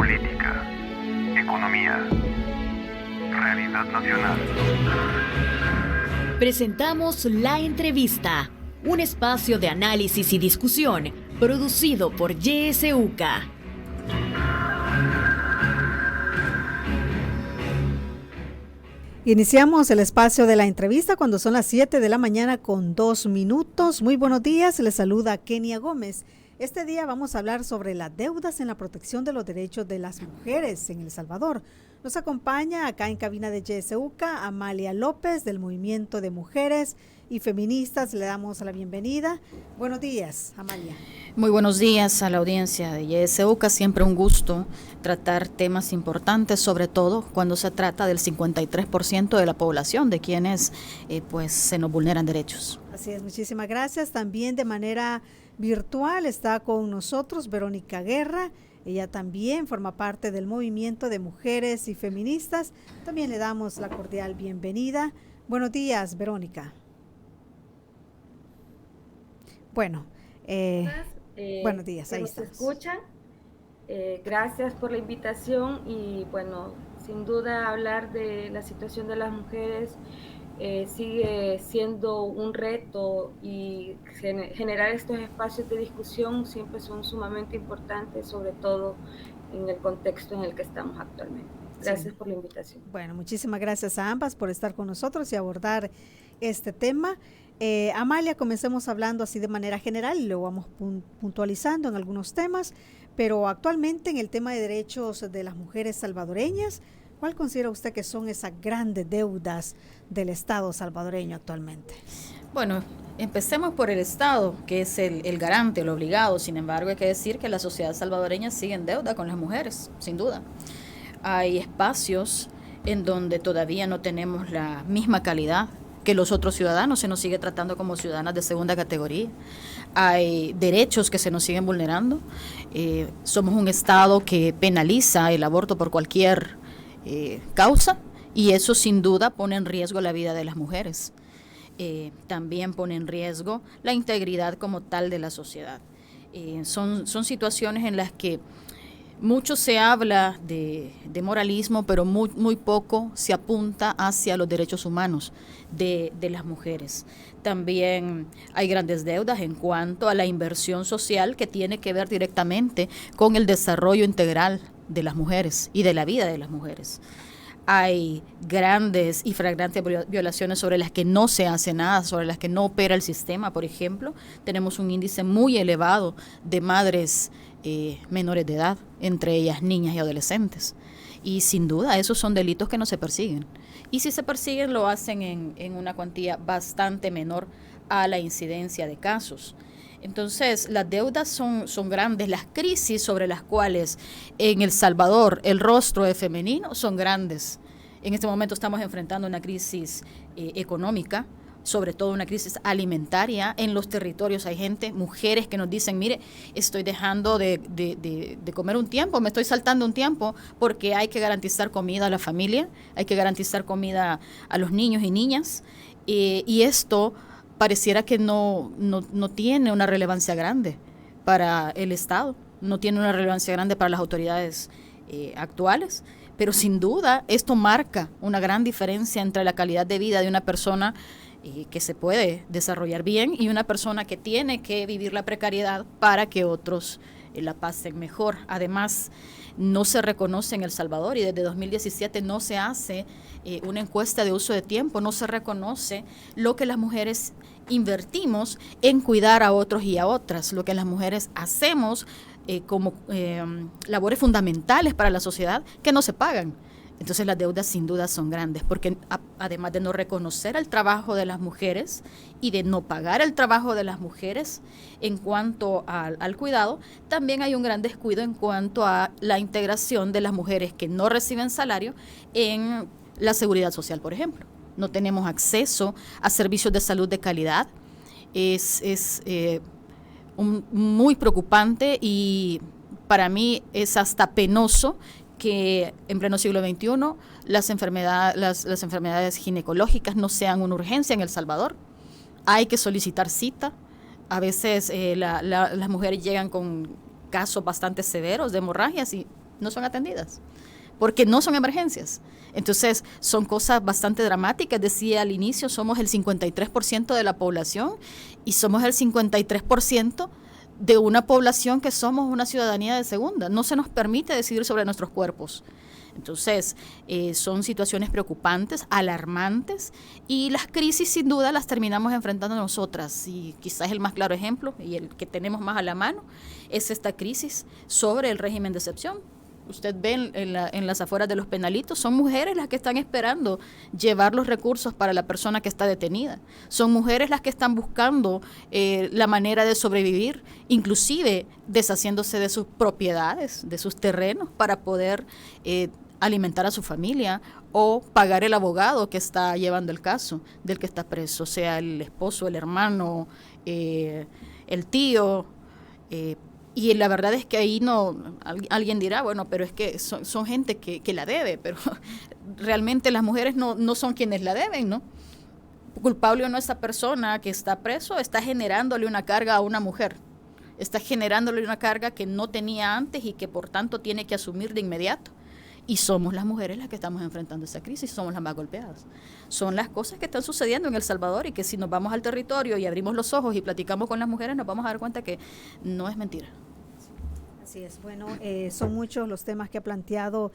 política, economía, realidad nacional. Presentamos La Entrevista, un espacio de análisis y discusión producido por YSUCA. Iniciamos el espacio de la entrevista cuando son las 7 de la mañana con 2 minutos. Muy buenos días, les saluda Kenia Gómez. Este día vamos a hablar sobre las deudas en la protección de los derechos de las mujeres en El Salvador. Nos acompaña acá en cabina de YSUCA Amalia López del Movimiento de Mujeres y Feministas. Le damos la bienvenida. Buenos días, Amalia. Muy buenos días a la audiencia de YSUCA. Siempre un gusto tratar temas importantes, sobre todo cuando se trata del 53% de la población de quienes pues se nos vulneran derechos. Así es, muchísimas gracias. También de manera virtual está con nosotros Verónica Guerra. Ella también forma parte del Movimiento de Mujeres y Feministas. También le damos la cordial bienvenida. Buenos días, Verónica. Bueno, buenos días, ahí estamos. ¿Se escuchan? Gracias por la invitación y bueno, sin duda hablar de la situación de las mujeres sigue siendo un reto y generar estos espacios de discusión siempre son sumamente importantes, sobre todo en el contexto en el que estamos actualmente. Gracias por la invitación. Bueno, muchísimas gracias a ambas por estar con nosotros y abordar este tema. Amalia, comencemos hablando así de manera general y luego vamos puntualizando en algunos temas, pero actualmente en el tema de derechos de las mujeres salvadoreñas, ¿cuál considera usted que son esas grandes deudas del Estado salvadoreño actualmente? Bueno, empecemos por el Estado, que es el garante, el obligado. Sin embargo, hay que decir que la sociedad salvadoreña sigue en deuda con las mujeres, sin duda. Hay espacios en donde todavía no tenemos la misma calidad que los otros ciudadanos, se nos sigue tratando como ciudadanas de segunda categoría. Hay derechos que se nos siguen vulnerando. Somos un Estado que penaliza el aborto por cualquier causa, y eso sin duda pone en riesgo la vida de las mujeres. También pone en riesgo la integridad como tal de la sociedad. Son situaciones en las que mucho se habla de moralismo, pero muy poco se apunta hacia los derechos humanos de las mujeres. También hay grandes deudas en cuanto a la inversión social que tiene que ver directamente con el desarrollo integral de las mujeres y de la vida de las mujeres. Hay grandes y flagrantes violaciones sobre las que no se hace nada, sobre las que no opera el sistema. Por ejemplo, tenemos un índice muy elevado de madres menores de edad, entre ellas niñas y adolescentes. Y sin duda esos son delitos que no se persiguen. Y si se persiguen lo hacen en una cuantía bastante menor a la incidencia de casos. Entonces, las deudas son grandes, las crisis sobre las cuales en El Salvador el rostro es femenino son grandes. En este momento estamos enfrentando una crisis económica, sobre todo una crisis alimentaria en los territorios. Hay gente, mujeres que nos dicen, mire, estoy dejando de comer un tiempo, me estoy saltando un tiempo porque hay que garantizar comida a la familia, hay que garantizar comida a los niños y niñas, y esto pareciera que no tiene una relevancia grande para el Estado, no tiene una relevancia grande para las autoridades actuales, pero sin duda esto marca una gran diferencia entre la calidad de vida de una persona que se puede desarrollar bien y una persona que tiene que vivir la precariedad para que otros la pasen mejor. Además, no se reconoce en El Salvador y desde 2017 no se hace una encuesta de uso de tiempo, no se reconoce lo que las mujeres invertimos en cuidar a otros y a otras, lo que las mujeres hacemos como labores fundamentales para la sociedad que no se pagan. Entonces las deudas sin duda son grandes, porque además de no reconocer el trabajo de las mujeres y de no pagar el trabajo de las mujeres en cuanto al cuidado, también hay un gran descuido en cuanto a la integración de las mujeres que no reciben salario en la seguridad social, por ejemplo. No tenemos acceso a servicios de salud de calidad. Es muy preocupante y para mí es hasta penoso que en pleno siglo XXI las enfermedades ginecológicas no sean una urgencia en El Salvador. Hay que solicitar cita. A veces las mujeres llegan con casos bastante severos de hemorragias y no son atendidas, porque no son emergencias. Entonces, son cosas bastante dramáticas. Decía al inicio, somos el 53% de la población y somos el 53% de una población que somos una ciudadanía de segunda. No se nos permite decidir sobre nuestros cuerpos. Entonces, son situaciones preocupantes, alarmantes, y las crisis sin duda las terminamos enfrentando nosotras. Y quizás el más claro ejemplo, y el que tenemos más a la mano, es esta crisis sobre el régimen de excepción. Usted ve en las afueras de los penalitos, son mujeres las que están esperando llevar los recursos para la persona que está detenida. Son mujeres las que están buscando la manera de sobrevivir, inclusive deshaciéndose de sus propiedades, de sus terrenos, para poder alimentar a su familia o pagar el abogado que está llevando el caso del que está preso, sea el esposo, el hermano, el tío. Y la verdad es que ahí alguien dirá, bueno, pero es que son gente que la debe, pero realmente las mujeres no son quienes la deben, ¿no? Culpable o no, esa persona que está preso está generándole una carga a una mujer, está generándole una carga que no tenía antes y que por tanto tiene que asumir de inmediato. Y somos las mujeres las que estamos enfrentando esa crisis, somos las más golpeadas. Son las cosas que están sucediendo en El Salvador y que si nos vamos al territorio y abrimos los ojos y platicamos con las mujeres, nos vamos a dar cuenta que no es mentira. Así es, bueno, son muchos los temas que ha planteado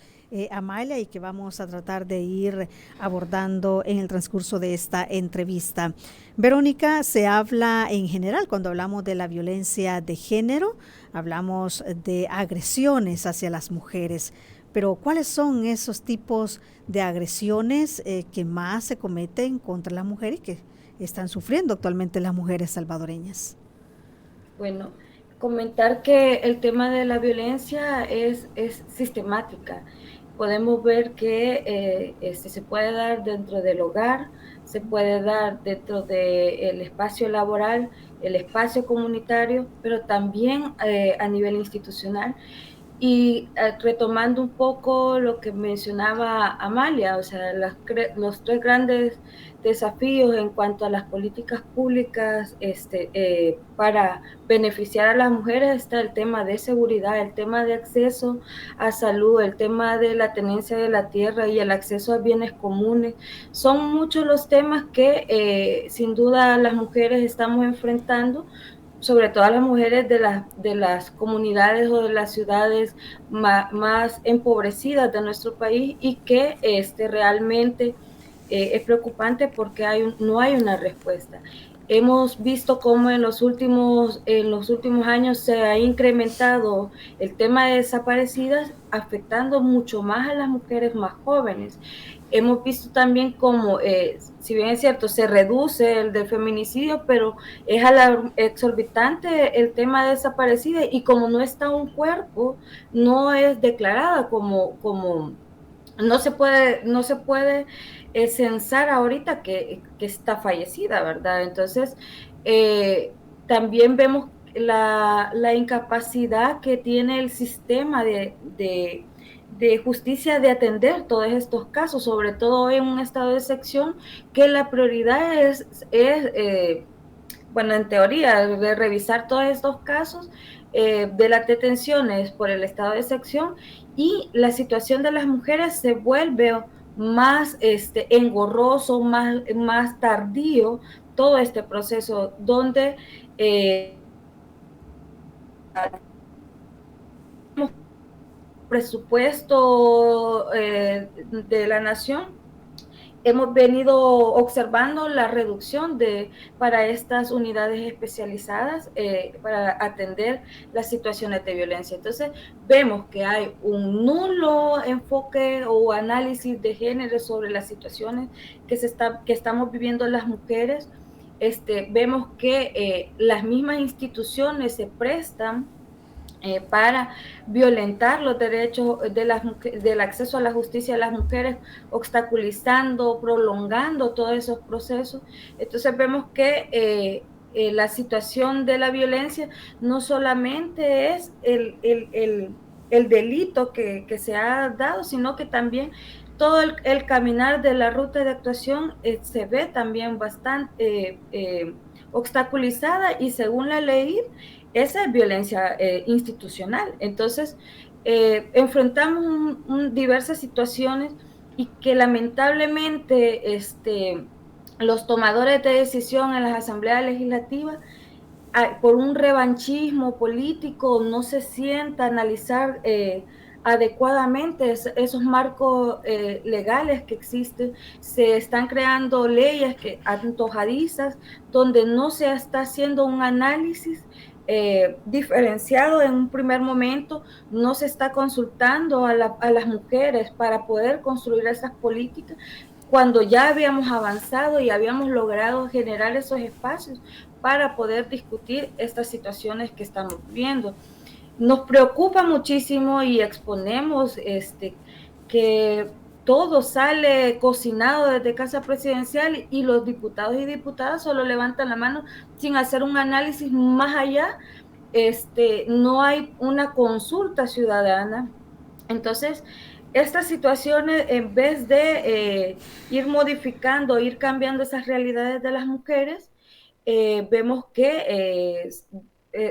Amalia y que vamos a tratar de ir abordando en el transcurso de esta entrevista. Verónica, se habla en general cuando hablamos de la violencia de género, hablamos de agresiones hacia las mujeres, pero ¿cuáles son esos tipos de agresiones que más se cometen contra las mujeres y que están sufriendo actualmente las mujeres salvadoreñas? Bueno, comentar que el tema de la violencia es sistemática. Podemos ver que se puede dar dentro del hogar, se puede dar dentro del espacio laboral, el espacio comunitario, pero también a nivel institucional. Y retomando un poco lo que mencionaba Amalia, o sea, los tres grandes desafíos en cuanto a las políticas públicas para beneficiar a las mujeres está el tema de seguridad, el tema de acceso a salud, el tema de la tenencia de la tierra y el acceso a bienes comunes. Son muchos los temas que sin duda las mujeres estamos enfrentando, sobre todo a las mujeres de las comunidades o de las ciudades más empobrecidas de nuestro país, y que realmente es preocupante porque no hay una respuesta. Hemos visto cómo en los últimos años se ha incrementado el tema de desaparecidas, afectando mucho más a las mujeres más jóvenes. Hemos visto también cómo, si bien es cierto, se reduce el del feminicidio, pero es exorbitante el tema de desaparecida, y como no está un cuerpo, no es declarada como no se puede censar ahorita que está fallecida, ¿verdad? Entonces, también vemos la incapacidad que tiene el sistema de justicia de atender todos estos casos, sobre todo en un estado de excepción, que la prioridad es bueno, en teoría, de revisar todos estos casos de las detenciones por el estado de excepción, y la situación de las mujeres se vuelve más engorroso, más tardío, todo este proceso donde presupuesto de la nación, hemos venido observando la reducción para estas unidades especializadas para atender las situaciones de violencia. Entonces, vemos que hay un nulo enfoque o análisis de género sobre las situaciones que estamos viviendo las mujeres. Vemos que las mismas instituciones se prestan para violentar los derechos del acceso a la justicia de las mujeres, obstaculizando, prolongando todos esos procesos. Entonces vemos que la situación de la violencia no solamente es el delito que se ha dado, sino que también todo el caminar de la ruta de actuación se ve también bastante obstaculizada, y según la ley esa es violencia institucional. Entonces, enfrentamos diversas situaciones y que lamentablemente los tomadores de decisión en las asambleas legislativas, por un revanchismo político, no se sienta a analizar adecuadamente esos marcos legales que existen. Se están creando leyes antojadizas donde no se está haciendo un análisis diferenciado en un primer momento, no se está consultando a las mujeres para poder construir esas políticas cuando ya habíamos avanzado y habíamos logrado generar esos espacios para poder discutir estas situaciones que estamos viendo. Nos preocupa muchísimo y exponemos que todo sale cocinado desde Casa Presidencial y los diputados y diputadas solo levantan la mano sin hacer un análisis más allá. No hay una consulta ciudadana. Entonces, estas situaciones, en vez de ir modificando, ir cambiando esas realidades de las mujeres, vemos que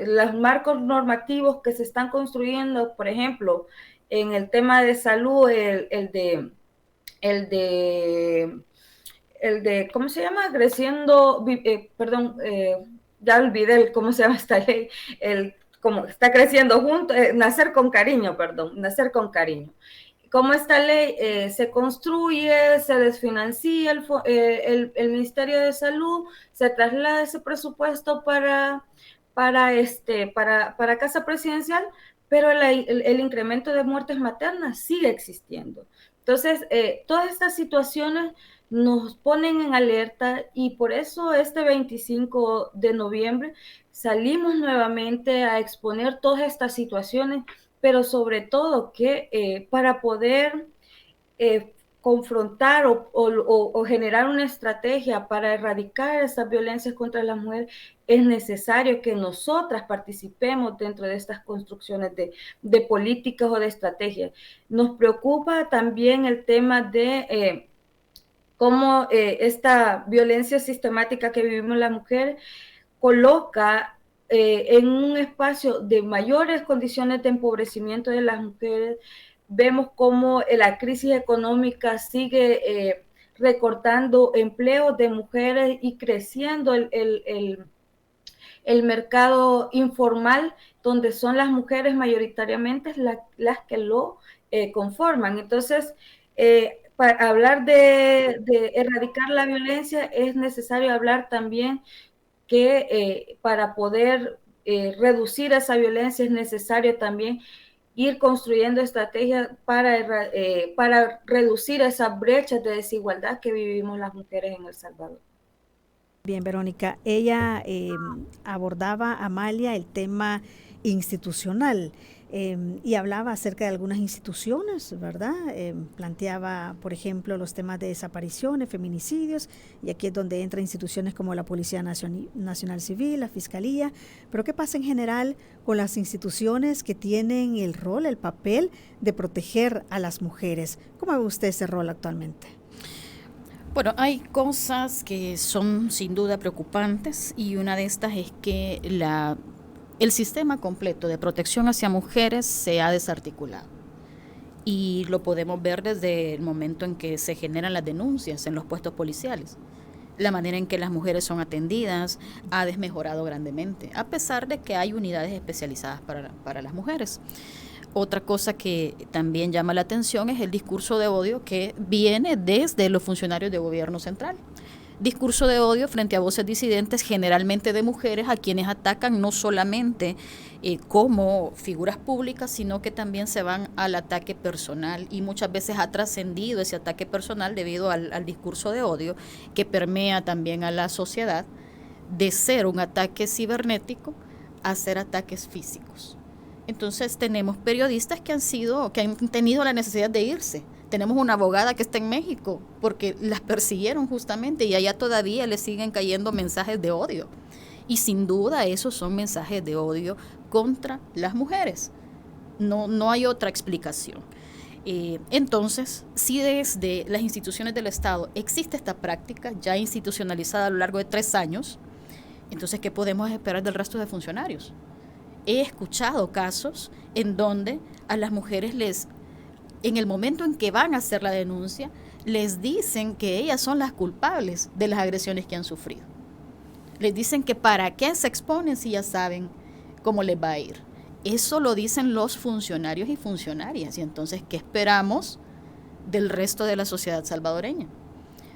los marcos normativos que se están construyendo, por ejemplo, en el tema de salud, el de ¿cómo se llama? Ya olvidé cómo se llama esta ley, como está creciendo junto, nacer con cariño. Como esta ley se construye, se desfinancia el Ministerio de Salud, se traslada ese presupuesto para Casa Presidencial, pero el incremento de muertes maternas sigue existiendo. Entonces, todas estas situaciones nos ponen en alerta y por eso este 25 de noviembre salimos nuevamente a exponer todas estas situaciones, pero sobre todo que para poder confrontar o generar una estrategia para erradicar esas violencias contra las mujeres, es necesario que nosotras participemos dentro de estas construcciones de políticas o de estrategias. Nos preocupa también el tema de cómo esta violencia sistemática que vivimos las mujeres coloca en un espacio de mayores condiciones de empobrecimiento de las mujeres. Vemos cómo la crisis económica sigue recortando empleos de mujeres y creciendo el mercado informal, donde son las mujeres mayoritariamente las que lo conforman. Entonces, para hablar de erradicar la violencia es necesario hablar también que para poder reducir esa violencia es necesario también ir construyendo estrategias para reducir esas brechas de desigualdad que vivimos las mujeres en El Salvador. Bien, Verónica, ella abordaba, Amalia, el tema institucional y hablaba acerca de algunas instituciones, ¿verdad? Planteaba, por ejemplo, los temas de desapariciones, feminicidios, y aquí es donde entran instituciones como la Policía Nacional Civil, la Fiscalía, pero ¿qué pasa en general con las instituciones que tienen el rol, el papel de proteger a las mujeres? ¿Cómo ve usted ese rol actualmente? Bueno, hay cosas que son sin duda preocupantes y una de estas es que el sistema completo de protección hacia mujeres se ha desarticulado. Y lo podemos ver desde el momento en que se generan las denuncias en los puestos policiales. La manera en que las mujeres son atendidas ha desmejorado grandemente, a pesar de que hay unidades especializadas para las mujeres. Otra cosa que también llama la atención es el discurso de odio que viene desde los funcionarios de gobierno central. Discurso de odio frente a voces disidentes, generalmente de mujeres, a quienes atacan no solamente como figuras públicas, sino que también se van al ataque personal, y muchas veces ha trascendido ese ataque personal debido al discurso de odio que permea también a la sociedad, de ser un ataque cibernético a ser ataques físicos. Entonces tenemos periodistas que han tenido la necesidad de irse. Tenemos una abogada que está en México porque las persiguieron justamente y allá todavía le siguen cayendo mensajes de odio. Y sin duda esos son mensajes de odio contra las mujeres. No hay otra explicación. Entonces, si desde las instituciones del Estado existe esta práctica ya institucionalizada a lo largo de 3 años, entonces, ¿qué podemos esperar del resto de funcionarios? he escuchado casos en donde a las mujeres en el momento en que van a hacer la denuncia, les dicen que ellas son las culpables de las agresiones que han sufrido. Les dicen que para qué se exponen si ya saben cómo les va a ir. Eso lo dicen los funcionarios y funcionarias. Y entonces, ¿qué esperamos del resto de la sociedad salvadoreña?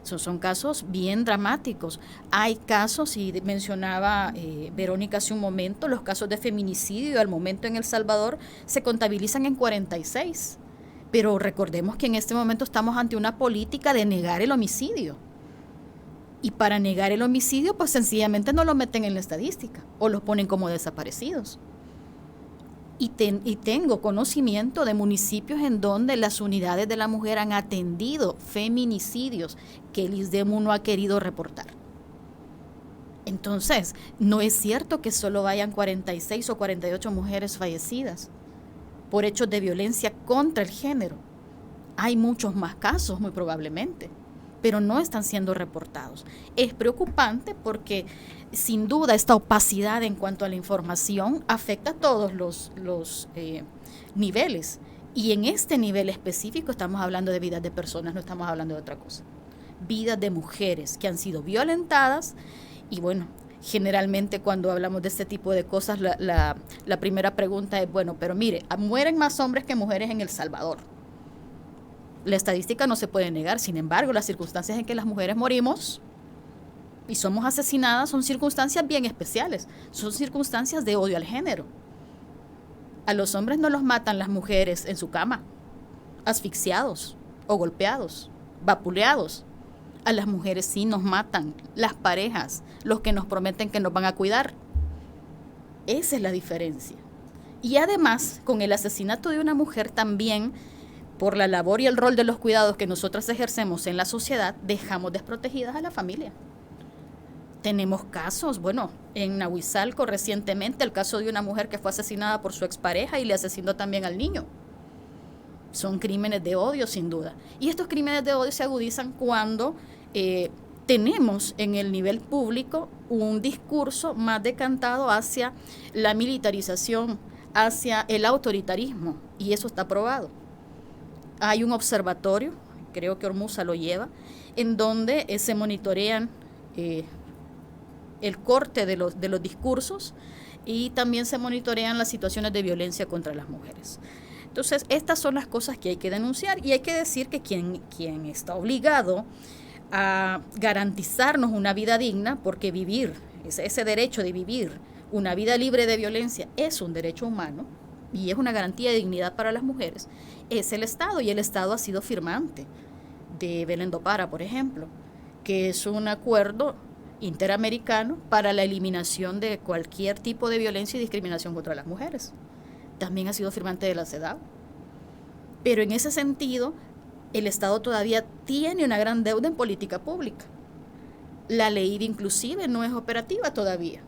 Son casos bien dramáticos. Hay casos, y mencionaba Verónica hace un momento, los casos de feminicidio al momento en El Salvador se contabilizan en 46. Pero recordemos que en este momento estamos ante una política de negar el homicidio. Y para negar el homicidio, pues sencillamente no lo meten en la estadística o los ponen como desaparecidos. Y tengo conocimiento de municipios en donde las unidades de la mujer han atendido feminicidios que el ISDEMU no ha querido reportar. Entonces, no es cierto que solo vayan 46 o 48 mujeres fallecidas por hechos de violencia contra el género. Hay muchos más casos, muy probablemente, pero no están siendo reportados. Es preocupante porque, sin duda, esta opacidad en cuanto a la información afecta a todos los niveles. Y en este nivel específico estamos hablando de vidas de personas, no estamos hablando de otra cosa. Vidas de mujeres que han sido violentadas y bueno, generalmente cuando hablamos de este tipo de cosas, la primera pregunta es, bueno, pero mire, mueren más hombres que mujeres en El Salvador. La estadística no se puede negar, sin embargo, las circunstancias en que las mujeres morimos y somos asesinadas son circunstancias bien especiales, son circunstancias de odio al género. A los hombres no los matan las mujeres en su cama, asfixiados o golpeados, vapuleados. A las mujeres sí nos matan las parejas, los que nos prometen que nos van a cuidar. Esa es la diferencia. Y además, con el asesinato de una mujer también, por la labor y el rol de los cuidados que nosotras ejercemos en la sociedad, dejamos desprotegidas a la familia. Tenemos casos, bueno, en Nahuizalco recientemente, el caso de una mujer que fue asesinada por su expareja y le asesinó también al niño. Son crímenes de odio, sin duda. Y estos crímenes de odio se agudizan cuando tenemos en el nivel público un discurso más decantado hacia la militarización, hacia el autoritarismo, y eso está probado. Hay un observatorio, creo que Ormuza lo lleva, en donde se monitorean el corte de los discursos y también se monitorean las situaciones de violencia contra las mujeres. Entonces, estas son las cosas que hay que denunciar y hay que decir que quien está obligado a garantizarnos una vida digna, porque vivir, ese derecho de vivir una vida libre de violencia es un derecho humano y es una garantía de dignidad para las mujeres, es el Estado, y el Estado ha sido firmante de Belén do Pará, por ejemplo, que es un acuerdo interamericano para la eliminación de cualquier tipo de violencia y discriminación contra las mujeres. También ha sido firmante de la CEDAW. Pero en ese sentido, el Estado todavía tiene una gran deuda en política pública. La ley inclusive no es operativa todavía.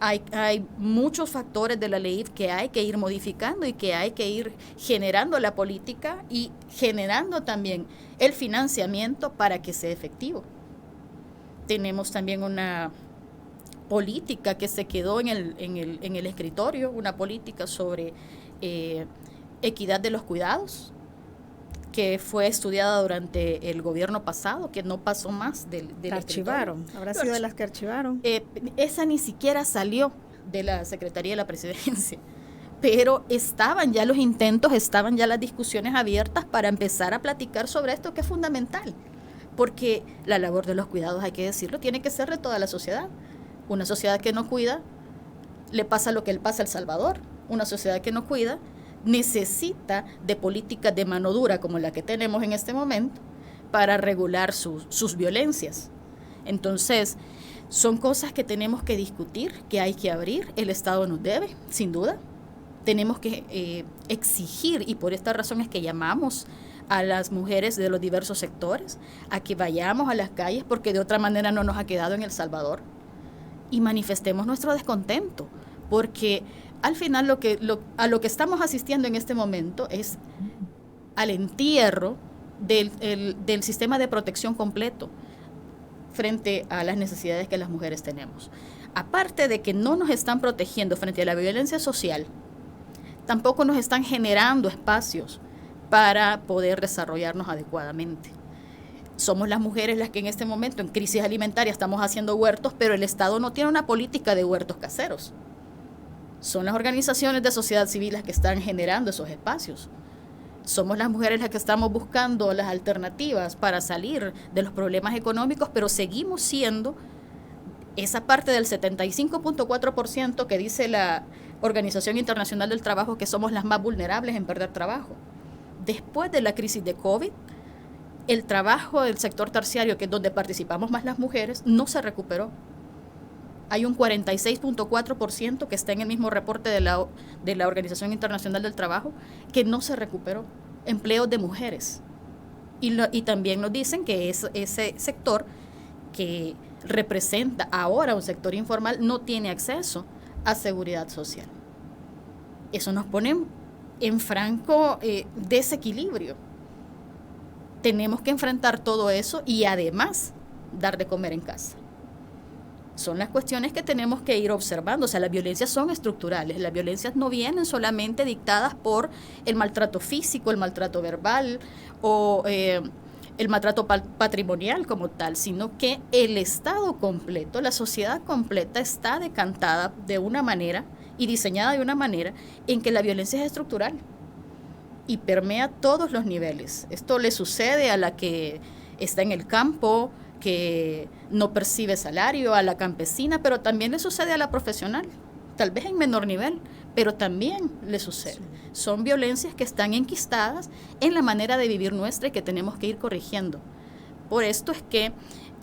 Hay muchos factores de la ley que hay que ir modificando y que hay que ir generando la política y generando también el financiamiento para que sea efectivo. Tenemos también una política que se quedó en el escritorio, una política sobre equidad de los cuidados, que fue estudiada durante el gobierno pasado, que no pasó más del archivaron, habrá sido de las que archivaron. Esa ni siquiera salió de la Secretaría de la Presidencia, pero estaban ya los intentos, estaban ya las discusiones abiertas para empezar a platicar sobre esto, que es fundamental, porque la labor de los cuidados, hay que decirlo, tiene que ser de toda la sociedad. Una sociedad que no cuida, le pasa lo que le pasa a El Salvador. Una sociedad que no cuida necesita de políticas de mano dura como la que tenemos en este momento para regular sus violencias. Entonces, son cosas que tenemos que discutir, que hay que abrir. El Estado nos debe, sin duda. Tenemos que exigir, y por esta razón es que llamamos a las mujeres de los diversos sectores a que vayamos a las calles, porque de otra manera no nos ha quedado en El Salvador, y manifestemos nuestro descontento, porque al final a lo que estamos asistiendo en este momento es al entierro del sistema de protección completo frente a las necesidades que las mujeres tenemos. aparte de que no nos están protegiendo frente a la violencia social, tampoco nos están generando espacios para poder desarrollarnos adecuadamente. Somos las mujeres las que en este momento, en crisis alimentaria, estamos haciendo huertos, pero el Estado no tiene una política de huertos caseros. Son las organizaciones de sociedad civil las que están generando esos espacios. Somos las mujeres las que estamos buscando las alternativas para salir de los problemas económicos, pero seguimos siendo esa parte del 75.4% que dice la Organización Internacional del Trabajo que somos las más vulnerables en perder trabajo. Después de la crisis de COVID, el trabajo del sector terciario, que es donde participamos más las mujeres, no se recuperó. Hay un 46.4% que está en el mismo reporte de la Organización Internacional del Trabajo que no se recuperó. Empleos de mujeres. Y también nos dicen que ese sector que representa ahora un sector informal no tiene acceso a seguridad social. Eso nos pone en franco desequilibrio. Tenemos que enfrentar todo eso y además dar de comer en casa. Son las cuestiones que tenemos que ir observando. O sea, las violencias son estructurales. Las violencias no vienen solamente dictadas por el maltrato físico, el maltrato verbal o el maltrato patrimonial como tal, sino que el Estado completo, la sociedad completa está decantada de una manera y diseñada de una manera en que la violencia es estructural y permea todos los niveles. Esto le sucede a la que está en el campo, que no percibe salario, a la campesina, pero también le sucede a la profesional, tal vez en menor nivel, pero también le sucede. Sí. Son violencias que están enquistadas en la manera de vivir nuestra y que tenemos que ir corrigiendo. Por esto es que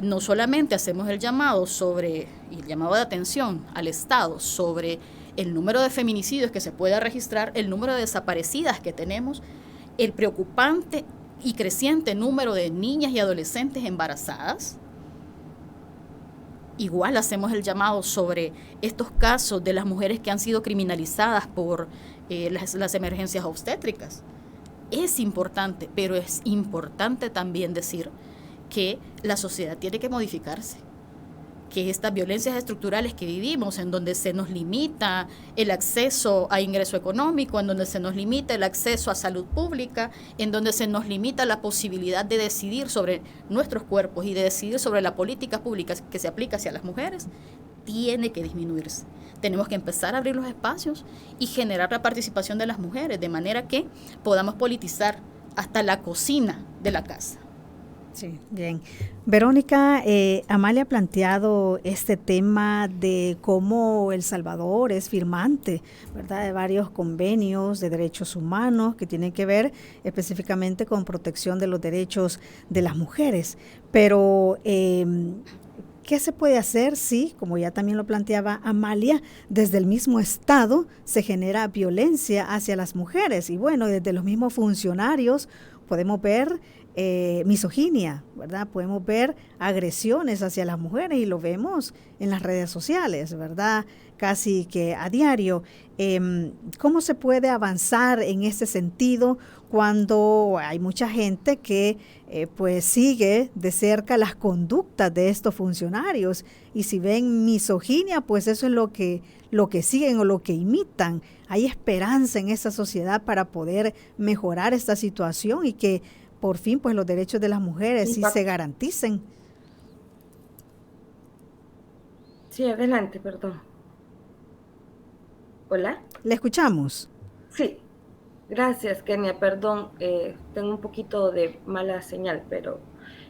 no solamente hacemos el llamado de atención al Estado sobre el número de feminicidios que se pueda registrar, el número de desaparecidas que tenemos, el preocupante y creciente número de niñas y adolescentes embarazadas. Igual hacemos el llamado sobre estos casos de las mujeres que han sido criminalizadas por las emergencias obstétricas. Es importante, pero es importante también decir que la sociedad tiene que modificarse, que estas violencias estructurales que vivimos, en donde se nos limita el acceso a ingreso económico, en donde se nos limita el acceso a salud pública, en donde se nos limita la posibilidad de decidir sobre nuestros cuerpos y de decidir sobre la política pública que se aplica hacia las mujeres, tiene que disminuirse. Tenemos que empezar a abrir los espacios y generar la participación de las mujeres, de manera que podamos politizar hasta la cocina de la casa. Sí, bien. Verónica, Amalia ha planteado este tema de cómo El Salvador es firmante, ¿verdad?, de varios convenios de derechos humanos que tienen que ver específicamente con protección de los derechos de las mujeres. Pero, ¿qué se puede hacer si, como ya también lo planteaba Amalia, desde el mismo Estado se genera violencia hacia las mujeres? Y bueno, desde los mismos funcionarios podemos ver misoginia, ¿verdad? Podemos ver agresiones hacia las mujeres y lo vemos en las redes sociales, ¿verdad? Casi que a diario. ¿Cómo se puede avanzar en ese sentido cuando hay mucha gente que pues sigue de cerca las conductas de estos funcionarios? Y si ven misoginia, pues eso es lo que siguen o lo que imitan. ¿Hay esperanza en esa sociedad para poder mejorar esta situación y que por fin pues los derechos de las mujeres sí se garanticen? Sí, adelante, perdón. ¿Hola? ¿Le escuchamos? Sí, gracias, Kenia, perdón, tengo un poquito de mala señal, pero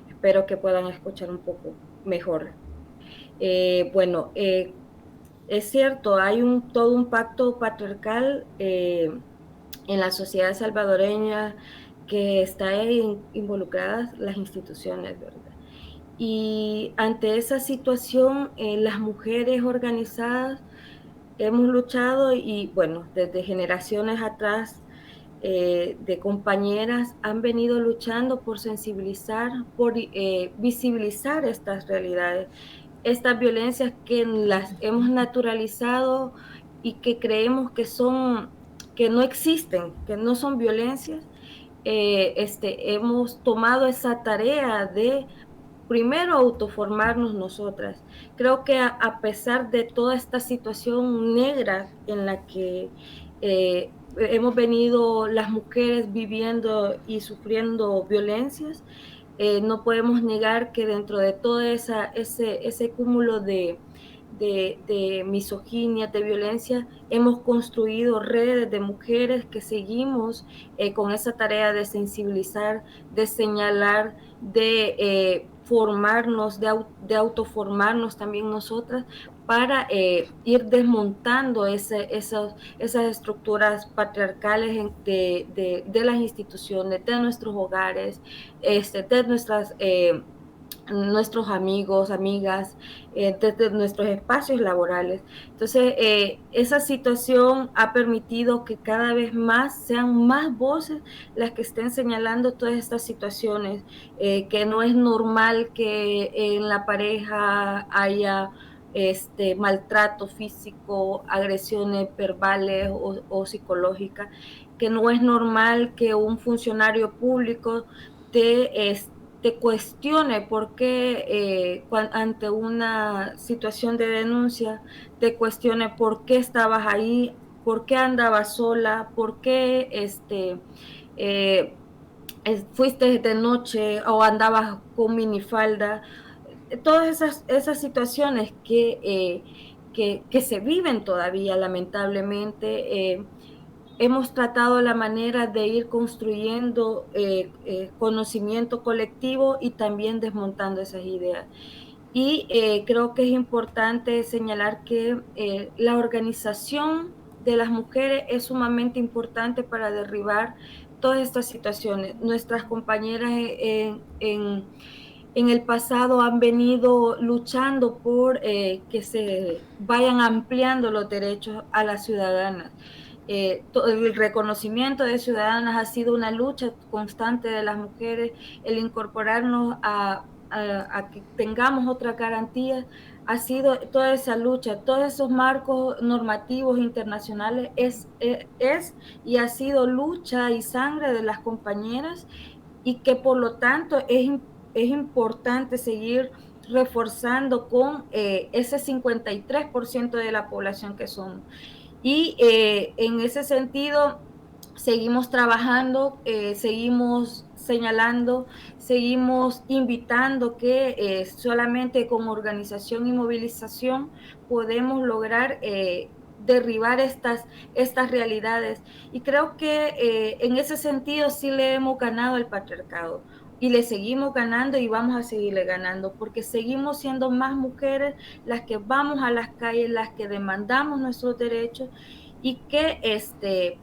espero que puedan escuchar un poco mejor. Es cierto, hay todo un pacto patriarcal en la sociedad salvadoreña que está involucradas las instituciones, ¿verdad? Y ante esa situación, las mujeres organizadas hemos luchado y bueno, desde generaciones atrás de compañeras han venido luchando por sensibilizar, por visibilizar estas realidades, estas violencias que las hemos naturalizado y que creemos que no existen, que no son violencias. Hemos tomado esa tarea de primero autoformarnos nosotras. Creo que a pesar de toda esta situación negra en la que hemos venido las mujeres viviendo y sufriendo violencias, no podemos negar que dentro de todo ese cúmulo de misoginia, de violencia, hemos construido redes de mujeres que seguimos con esa tarea de sensibilizar, de señalar, de formarnos, de autoformarnos también nosotras para ir desmontando esas estructuras patriarcales de las instituciones, de nuestros hogares, de nuestros amigos, amigas, desde nuestros espacios laborales. Entonces, esa situación ha permitido que cada vez más sean más voces las que estén señalando todas estas situaciones, que no es normal que en la pareja haya maltrato físico, agresiones verbales o psicológicas, que no es normal que un funcionario público te cuestione por qué ante una situación de denuncia, te cuestione por qué estabas ahí, por qué andabas sola, por qué fuiste de noche o andabas con minifalda. Todas esas situaciones que se viven todavía, lamentablemente. Hemos tratado la manera de ir construyendo conocimiento colectivo y también desmontando esas ideas. Y creo que es importante señalar que la organización de las mujeres es sumamente importante para derribar todas estas situaciones. Nuestras compañeras en el pasado han venido luchando por que se vayan ampliando los derechos a las ciudadanas. El reconocimiento de ciudadanas ha sido una lucha constante de las mujeres, el incorporarnos a que tengamos otras garantías, ha sido toda esa lucha, todos esos marcos normativos internacionales es y ha sido lucha y sangre de las compañeras, y que por lo tanto es importante seguir reforzando con ese 53% de la población que somos. Y en ese sentido, seguimos trabajando, seguimos señalando, seguimos invitando que solamente con organización y movilización podemos lograr derribar estas realidades. Y creo que en ese sentido sí le hemos ganado al patriarcado. Y le seguimos ganando y vamos a seguirle ganando, porque seguimos siendo más mujeres las que vamos a las calles, las que demandamos nuestros derechos, y que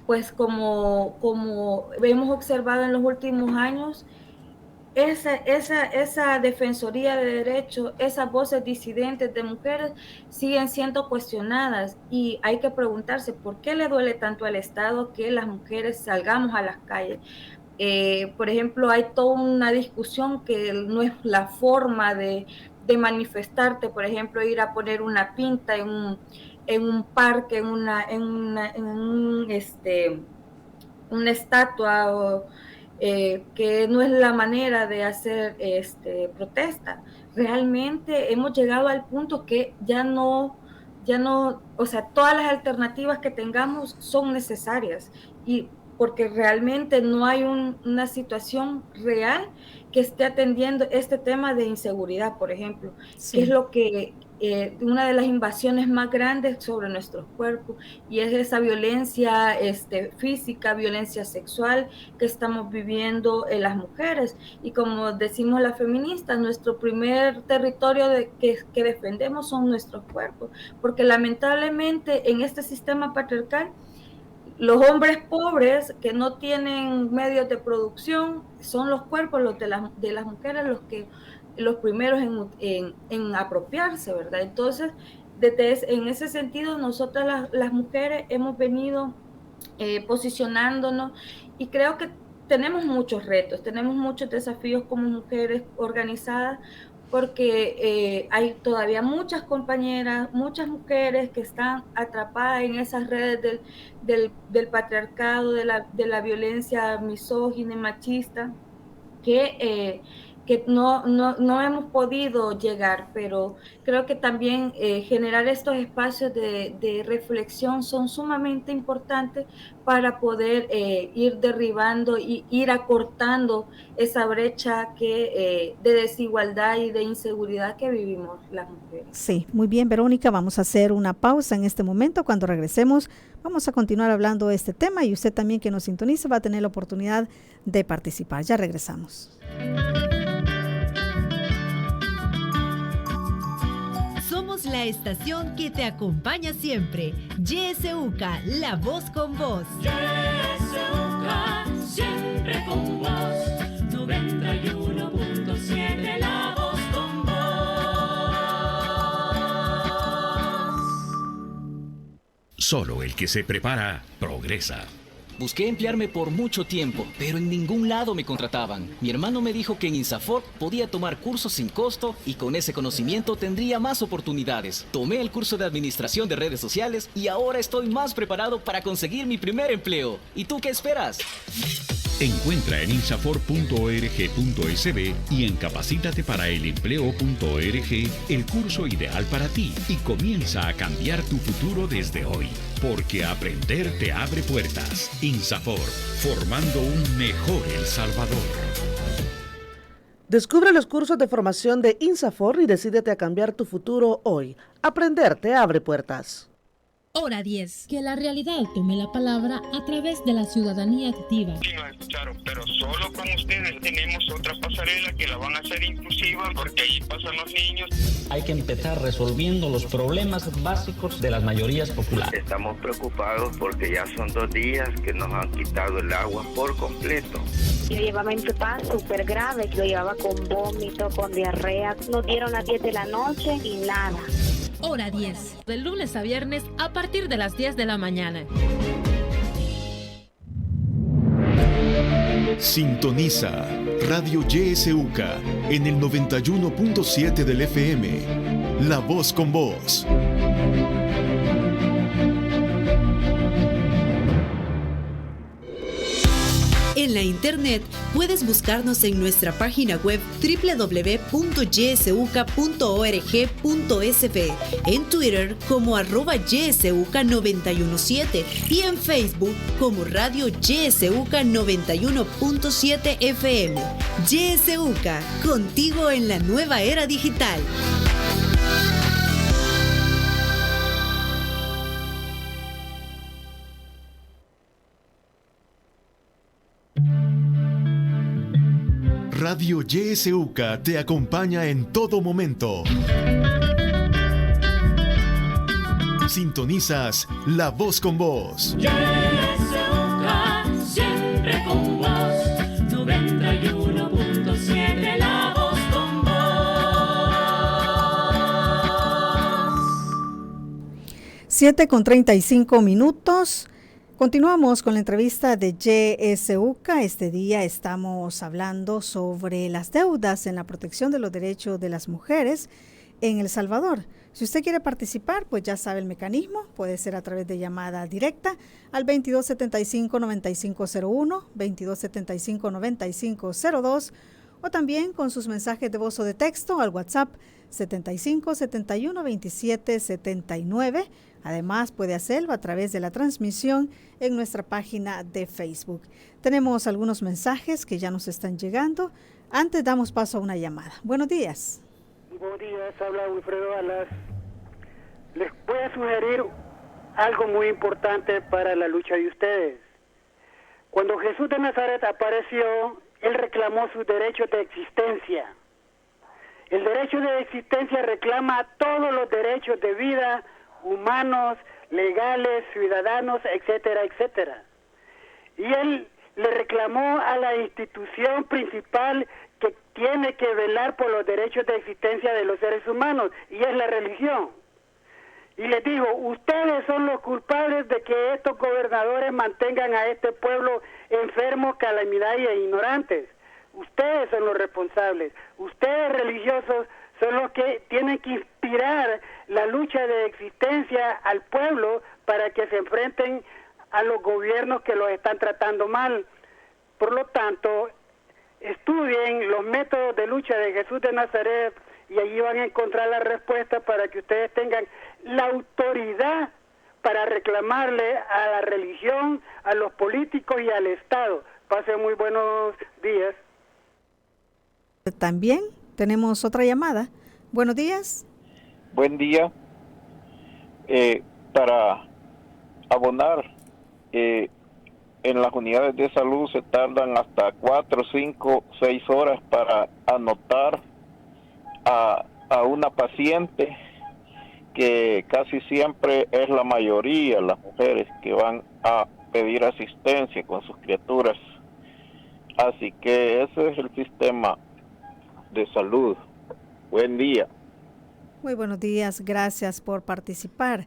pues como hemos observado en los últimos años, esa defensoría de derechos, esas voces disidentes de mujeres siguen siendo cuestionadas, y hay que preguntarse por qué le duele tanto al Estado que las mujeres salgamos a las calles. Por ejemplo, hay toda una discusión que no es la forma de manifestarte, por ejemplo, ir a poner una pinta en un parque, una estatua, que no es la manera de hacer protesta. Realmente hemos llegado al punto que ya no, o sea, todas las alternativas que tengamos son necesarias, y porque realmente no hay una situación real que esté atendiendo este tema de inseguridad, por ejemplo, que es lo que una de las invasiones más grandes sobre nuestros cuerpos, y es esa violencia física, violencia sexual que estamos viviendo las mujeres. Y como decimos las feministas, nuestro primer territorio que defendemos son nuestros cuerpos, porque lamentablemente en este sistema patriarcal, los hombres pobres que no tienen medios de producción son los cuerpos de las mujeres los primeros en apropiarse, ¿verdad? Entonces, en ese sentido, nosotras las mujeres hemos venido posicionándonos, y creo que tenemos muchos retos, tenemos muchos desafíos como mujeres organizadas, porque hay todavía muchas compañeras, muchas mujeres que están atrapadas en esas redes del patriarcado, de la violencia misógina y machista, que que no hemos podido llegar, pero creo que también generar estos espacios de reflexión son sumamente importantes para poder ir derribando y ir acortando esa brecha de desigualdad y de inseguridad que vivimos las mujeres. Sí, muy bien, Verónica, vamos a hacer una pausa en este momento. Cuando regresemos vamos a continuar hablando de este tema y usted también que nos sintoniza va a tener la oportunidad de participar. Ya regresamos. Somos la estación que te acompaña siempre. YSUCA, la voz con vos. YSUCA, siempre con vos. 91.7, la voz con vos. Solo el que se prepara, progresa. Busqué emplearme por mucho tiempo, pero en ningún lado me contrataban. Mi hermano me dijo que en INSAFORP podía tomar cursos sin costo y con ese conocimiento tendría más oportunidades. Tomé el curso de Administración de Redes Sociales y ahora estoy más preparado para conseguir mi primer empleo. ¿Y tú qué esperas? Encuentra en insafor.org.sb y en capacitateparaelempleo.org el curso ideal para ti y comienza a cambiar tu futuro desde hoy, porque aprender te abre puertas. INSAFOR, formando un mejor El Salvador. Descubre los cursos de formación de INSAFOR y decídete a cambiar tu futuro hoy. Aprender te abre puertas. Hora 10. Que la realidad tome la palabra a través de la ciudadanía activa. Sí, nos escucharon, pero solo con ustedes tenemos otra pasarela que la van a hacer inclusiva porque ahí pasan los niños. Hay que empezar resolviendo los problemas básicos de las mayorías populares. Estamos preocupados porque ya son 2 días que nos han quitado el agua por completo. Yo llevaba en total súper grave, lo llevaba con vómito, con diarrea. Nos dieron las 10 de la noche y nada. Hora 10. De lunes a viernes a partir de las 10 de la mañana. Sintoniza Radio YSUCA en el 91.7 del FM. La voz con vos. En la internet puedes buscarnos en nuestra página web www.ysuca.org.sb, en Twitter como @ysuca917 y en Facebook como Radio YSUCA 91.7 FM. YSUCA, contigo en la nueva era digital. Radio YSUCA te acompaña en todo momento. Sintonizas La Voz con Vos. YSUCA, siempre con vos. 91.7, la voz con vos. 7:35. Continuamos con la entrevista de YSUCA. Este día estamos hablando sobre las deudas en la protección de los derechos de las mujeres en El Salvador. Si usted quiere participar, pues ya sabe el mecanismo. Puede ser a través de llamada directa al 2275-9501, 2275-9502 o también con sus mensajes de voz o de texto al WhatsApp 75 71 27 79. Además, puede hacerlo a través de la transmisión en nuestra página de Facebook. Tenemos algunos mensajes que ya nos están llegando. Antes damos paso a una llamada. Buenos días. Buenos días, habla Wilfredo Alas. Les voy a sugerir algo muy importante para la lucha de ustedes. Cuando Jesús de Nazaret apareció, Él reclamó sus derechos de existencia. El derecho de existencia reclama todos los derechos de vida, humanos, legales, ciudadanos, etcétera, etcétera. Y Él le reclamó a la institución principal que tiene que velar por los derechos de existencia de los seres humanos, y es la religión. Y les digo, ustedes son los culpables de que estos gobernadores mantengan a este pueblo enfermo, calamidades e ignorantes. Ustedes son los responsables. Ustedes, religiosos, son los que tienen que inspirar la lucha de existencia al pueblo para que se enfrenten a los gobiernos que los están tratando mal. Por lo tanto, estudien los métodos de lucha de Jesús de Nazaret y allí van a encontrar la respuesta para que ustedes tengan la autoridad para reclamarle a la religión, a los políticos y al Estado. Pasen muy buenos días. También tenemos otra llamada. Buenos días. Buen día. Para abonar, en las unidades de salud se tardan hasta 4, 5, 6 horas para anotar a una paciente, que casi siempre es la mayoría, las mujeres que van a pedir asistencia con sus criaturas. Así que ese es el sistema de salud. Buen día. Muy buenos días, gracias por participar.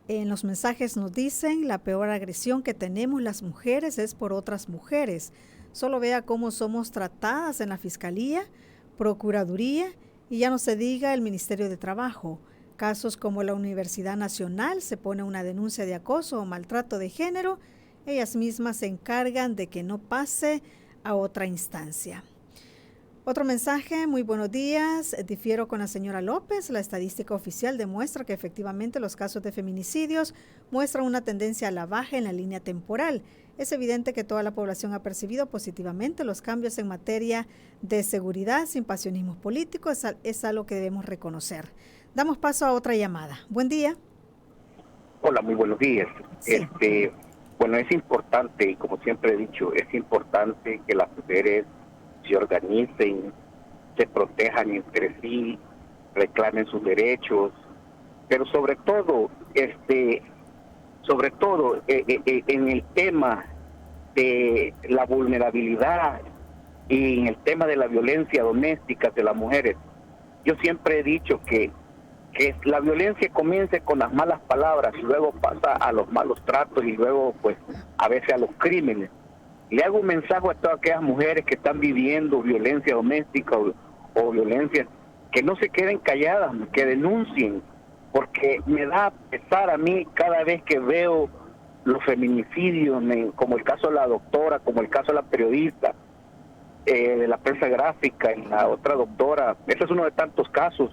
En los mensajes nos dicen: la peor agresión que tenemos las mujeres es por otras mujeres. Solo vea cómo somos tratadas en la Fiscalía, Procuraduría y ya no se diga el Ministerio de Trabajo. Casos como la Universidad Nacional, se pone una denuncia de acoso o maltrato de género, ellas mismas se encargan de que no pase a otra instancia. Otro mensaje: muy buenos días, difiero con la señora López, la estadística oficial demuestra que efectivamente los casos de feminicidios muestran una tendencia a la baja en la línea temporal. Es evidente que toda la población ha percibido positivamente los cambios en materia de seguridad sin pasionismos políticos, es algo que debemos reconocer. Damos paso a otra llamada. Buen día. Hola, muy buenos días. Sí. Bueno, es importante, y como siempre he dicho, es importante que las mujeres se organicen, se protejan entre sí, reclamen sus derechos, pero sobre todo en el tema de la vulnerabilidad y en el tema de la violencia doméstica de las mujeres. Yo siempre he dicho que la violencia comienza con las malas palabras y luego pasa a los malos tratos y luego pues a veces a los crímenes. Le hago un mensaje a todas aquellas mujeres que están viviendo violencia doméstica o violencia, que no se queden calladas, que denuncien, porque me da pesar a mí cada vez que veo los feminicidios, como el caso de la doctora, como el caso de la periodista, de la prensa gráfica y la otra doctora. Ese es uno de tantos casos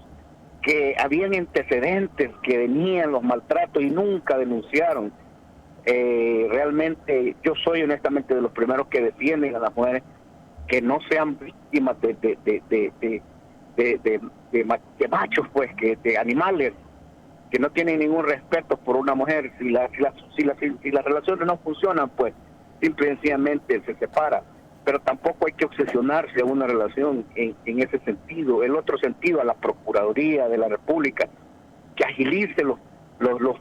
que habían antecedentes, que venían los maltratos y nunca denunciaron. Realmente yo soy honestamente de los primeros que defienden a las mujeres que no sean víctimas de machos, pues, que de animales que no tienen ningún respeto por una mujer. Si las relaciones no funcionan, pues simple y sencillamente se separa. Pero tampoco hay que obsesionarse a una relación en ese sentido. El otro sentido, a la Procuraduría de la República, que agilice los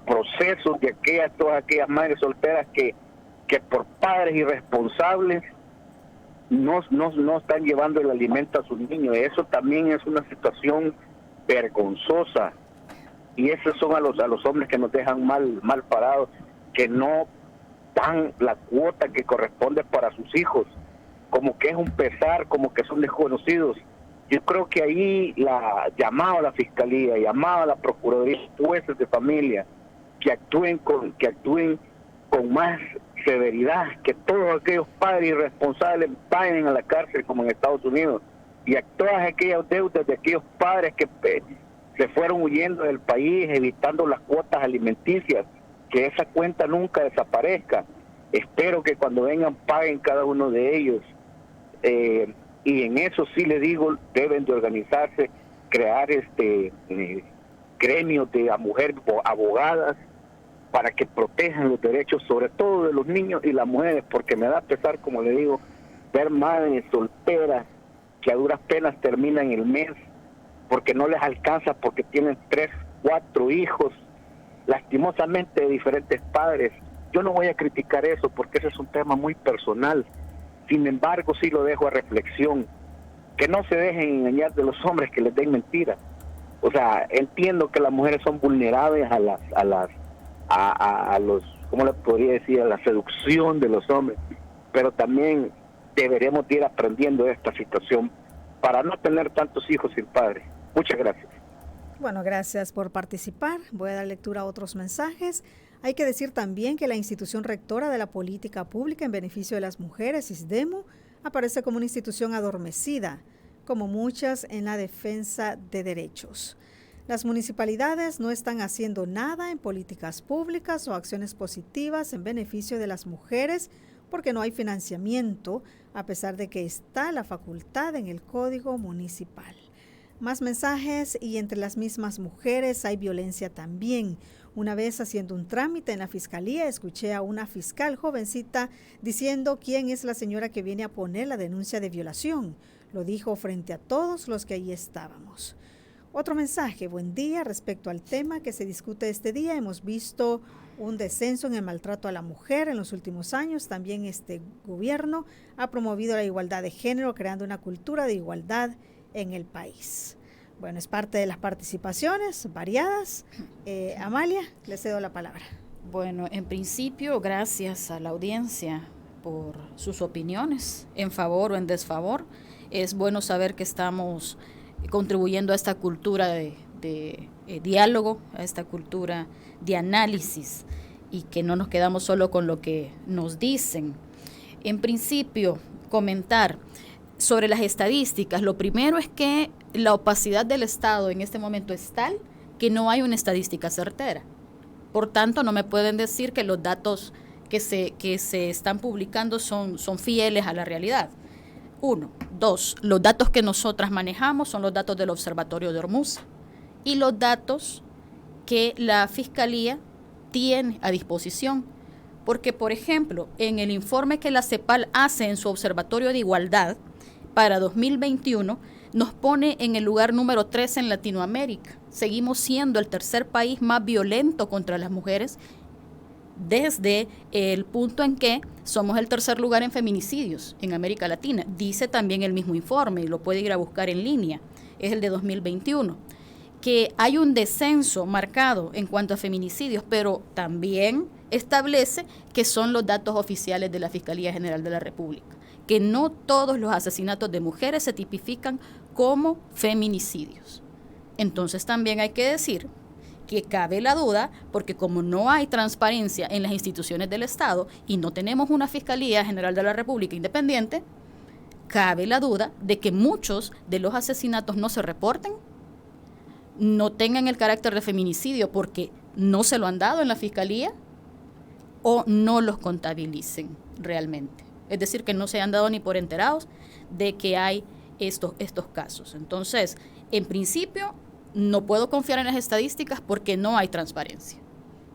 procesos de todas aquellas madres solteras que por padres irresponsables no están llevando el alimento a sus niños. Eso también es una situación vergonzosa. Y esos son a los hombres que nos dejan mal parados, que no dan la cuota que corresponde para sus hijos, como que es un pesar, como que son desconocidos. Yo creo que ahí llamado a la Fiscalía, llamado a la Procuraduría, jueces de familia, que actúen con más severidad, que todos aquellos padres irresponsables vayan a la cárcel como en Estados Unidos, y a todas aquellas deudas de aquellos padres que se fueron huyendo del país, evitando las cuotas alimenticias, que esa cuenta nunca desaparezca. Espero que cuando vengan paguen cada uno de ellos. Y en eso sí le digo, deben de organizarse, crear gremios de mujeres abogadas para que protejan los derechos, sobre todo de los niños y las mujeres, porque me da pesar, como le digo, ver madres solteras que a duras penas terminan el mes porque no les alcanza, porque tienen 3, 4 hijos, lastimosamente de diferentes padres. Yo no voy a criticar eso porque ese es un tema muy personal. Sin embargo, sí lo dejo a reflexión, que no se dejen engañar de los hombres que les den mentiras. O sea, entiendo que las mujeres son vulnerables a los, ¿cómo le podría decir?, a la seducción de los hombres, pero también deberemos ir aprendiendo de esta situación para no tener tantos hijos sin padre. Muchas gracias. Bueno, gracias por participar. Voy a dar lectura a otros mensajes. Hay que decir también que la institución rectora de la política pública en beneficio de las mujeres, ISDEMU, aparece como una institución adormecida, como muchas en la defensa de derechos. Las municipalidades no están haciendo nada en políticas públicas o acciones positivas en beneficio de las mujeres porque no hay financiamiento, a pesar de que está la facultad en el Código Municipal. Más mensajes y entre las mismas mujeres hay violencia también. Una vez haciendo un trámite en la fiscalía, escuché a una fiscal jovencita diciendo quién es la señora que viene a poner la denuncia de violación. Lo dijo frente a todos los que allí estábamos. Otro mensaje, buen día, respecto al tema que se discute este día. Hemos visto un descenso en el maltrato a la mujer en los últimos años. También este gobierno ha promovido la igualdad de género, creando una cultura de igualdad en el país. Bueno, es parte de las participaciones variadas. Amalia, le cedo la palabra. Bueno, en principio, gracias a la audiencia por sus opiniones, en favor o en desfavor. Es bueno saber que estamos contribuyendo a esta cultura de diálogo, a esta cultura de análisis, y que no nos quedamos solo con lo que nos dicen. En principio, comentar sobre las estadísticas. Lo primero es que la opacidad del Estado en este momento es tal que no hay una estadística certera. Por tanto, no me pueden decir que los datos que se están publicando son fieles a la realidad. 1. 2. Los datos que nosotras manejamos son los datos del Observatorio de Hormuz y los datos que la Fiscalía tiene a disposición. Porque, por ejemplo, en el informe que la CEPAL hace en su Observatorio de Igualdad para 2021, nos pone en el lugar número 3 en Latinoamérica. Seguimos siendo el tercer país más violento contra las mujeres, desde el punto en que somos el tercer lugar en feminicidios en América Latina. Dice también el mismo informe, y lo puede ir a buscar en línea, es el de 2021, que hay un descenso marcado en cuanto a feminicidios, pero también establece que son los datos oficiales de la Fiscalía General de la República, que no todos los asesinatos de mujeres se tipifican como feminicidios. Entonces también hay que decir que cabe la duda, porque como no hay transparencia en las instituciones del Estado y no tenemos una Fiscalía General de la República independiente, cabe la duda de que muchos de los asesinatos no se reporten, no tengan el carácter de feminicidio porque no se lo han dado en la Fiscalía o no los contabilicen realmente. Es decir, que no se han dado ni por enterados de que hay estos casos. Entonces, en principio, no puedo confiar en las estadísticas porque no hay transparencia.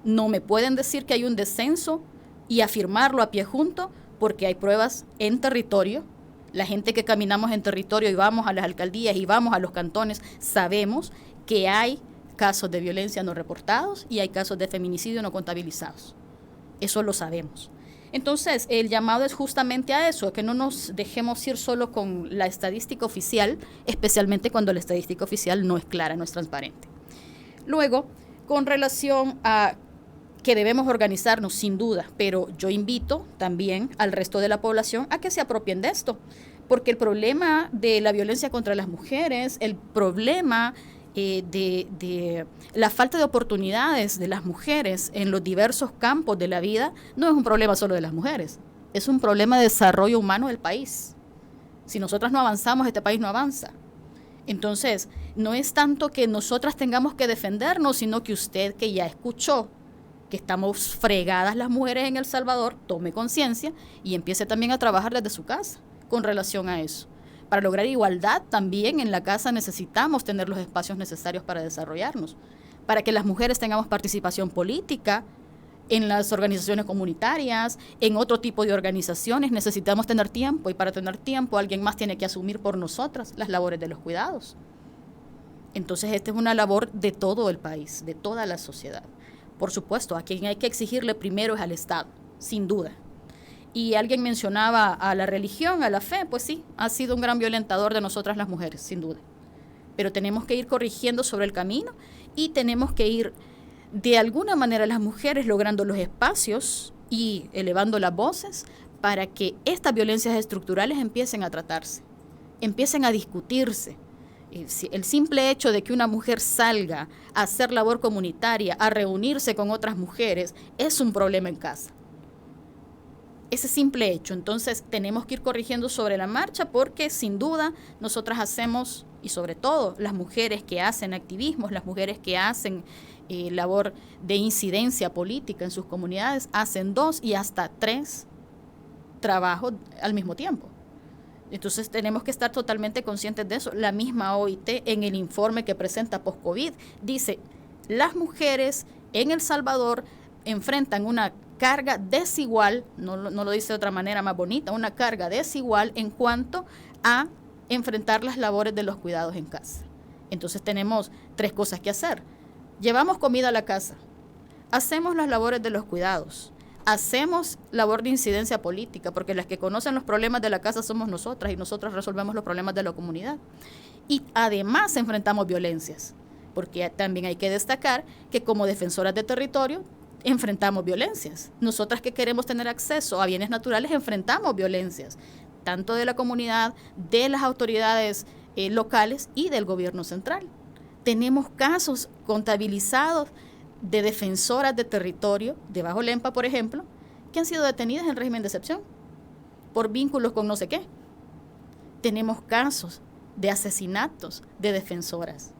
No me pueden decir que hay un descenso y afirmarlo a pie junto porque hay pruebas en territorio. La gente que caminamos en territorio y vamos a las alcaldías y vamos a los cantones, sabemos que hay casos de violencia no reportados y hay casos de feminicidio no contabilizados. Eso lo sabemos. Entonces, el llamado es justamente a eso, que no nos dejemos ir solo con la estadística oficial, especialmente cuando la estadística oficial no es clara, no es transparente. Luego, con relación a que debemos organizarnos, sin duda, pero yo invito también al resto de la población a que se apropien de esto, porque el problema de la violencia contra las mujeres, el problema de la falta de oportunidades de las mujeres en los diversos campos de la vida no es un problema solo de las mujeres, es un problema de desarrollo humano del país. Si nosotras no avanzamos, este país no avanza. Entonces, no es tanto que nosotras tengamos que defendernos, sino que usted, que ya escuchó que estamos fregadas las mujeres en El Salvador, tome conciencia y empiece también a trabajar desde su casa con relación a eso. Para lograr igualdad también en la casa necesitamos tener los espacios necesarios para desarrollarnos. Para que las mujeres tengamos participación política en las organizaciones comunitarias, en otro tipo de organizaciones, necesitamos tener tiempo, y para tener tiempo alguien más tiene que asumir por nosotras las labores de los cuidados. Entonces esta es una labor de todo el país, de toda la sociedad. Por supuesto, a quien hay que exigirle primero es al Estado, sin duda. Y alguien mencionaba a la religión, a la fe, pues sí, ha sido un gran violentador de nosotras las mujeres, sin duda. Pero tenemos que ir corrigiendo sobre el camino y tenemos que ir, de alguna manera, las mujeres logrando los espacios y elevando las voces para que estas violencias estructurales empiecen a tratarse, empiecen a discutirse. El simple hecho de que una mujer salga a hacer labor comunitaria, a reunirse con otras mujeres, es un problema en casa. ese simple hecho. Entonces tenemos que ir corrigiendo sobre la marcha porque sin duda nosotras hacemos, y sobre todo las mujeres que hacen activismos, las mujeres que hacen labor de incidencia política en sus comunidades, hacen 2 y hasta 3 trabajos al mismo tiempo. Entonces tenemos que estar totalmente conscientes de eso. La misma OIT en el informe que presenta post-COVID dice, las mujeres en El Salvador enfrentan una carga desigual, no lo dice de otra manera más bonita, una carga desigual en cuanto a enfrentar las labores de los cuidados en casa. Entonces tenemos 3 cosas que hacer. Llevamos comida a la casa, hacemos las labores de los cuidados, hacemos labor de incidencia política, porque las que conocen los problemas de la casa somos nosotras y nosotras resolvemos los problemas de la comunidad. Y además enfrentamos violencias, porque también hay que destacar que como defensoras de territorio enfrentamos violencias. Nosotras que queremos tener acceso a bienes naturales enfrentamos violencias, tanto de la comunidad, de las autoridades locales y del gobierno central. Tenemos casos contabilizados de defensoras de territorio, de Bajo Lempa, por ejemplo, que han sido detenidas en régimen de excepción por vínculos con no sé qué. Tenemos casos de asesinatos de defensoras.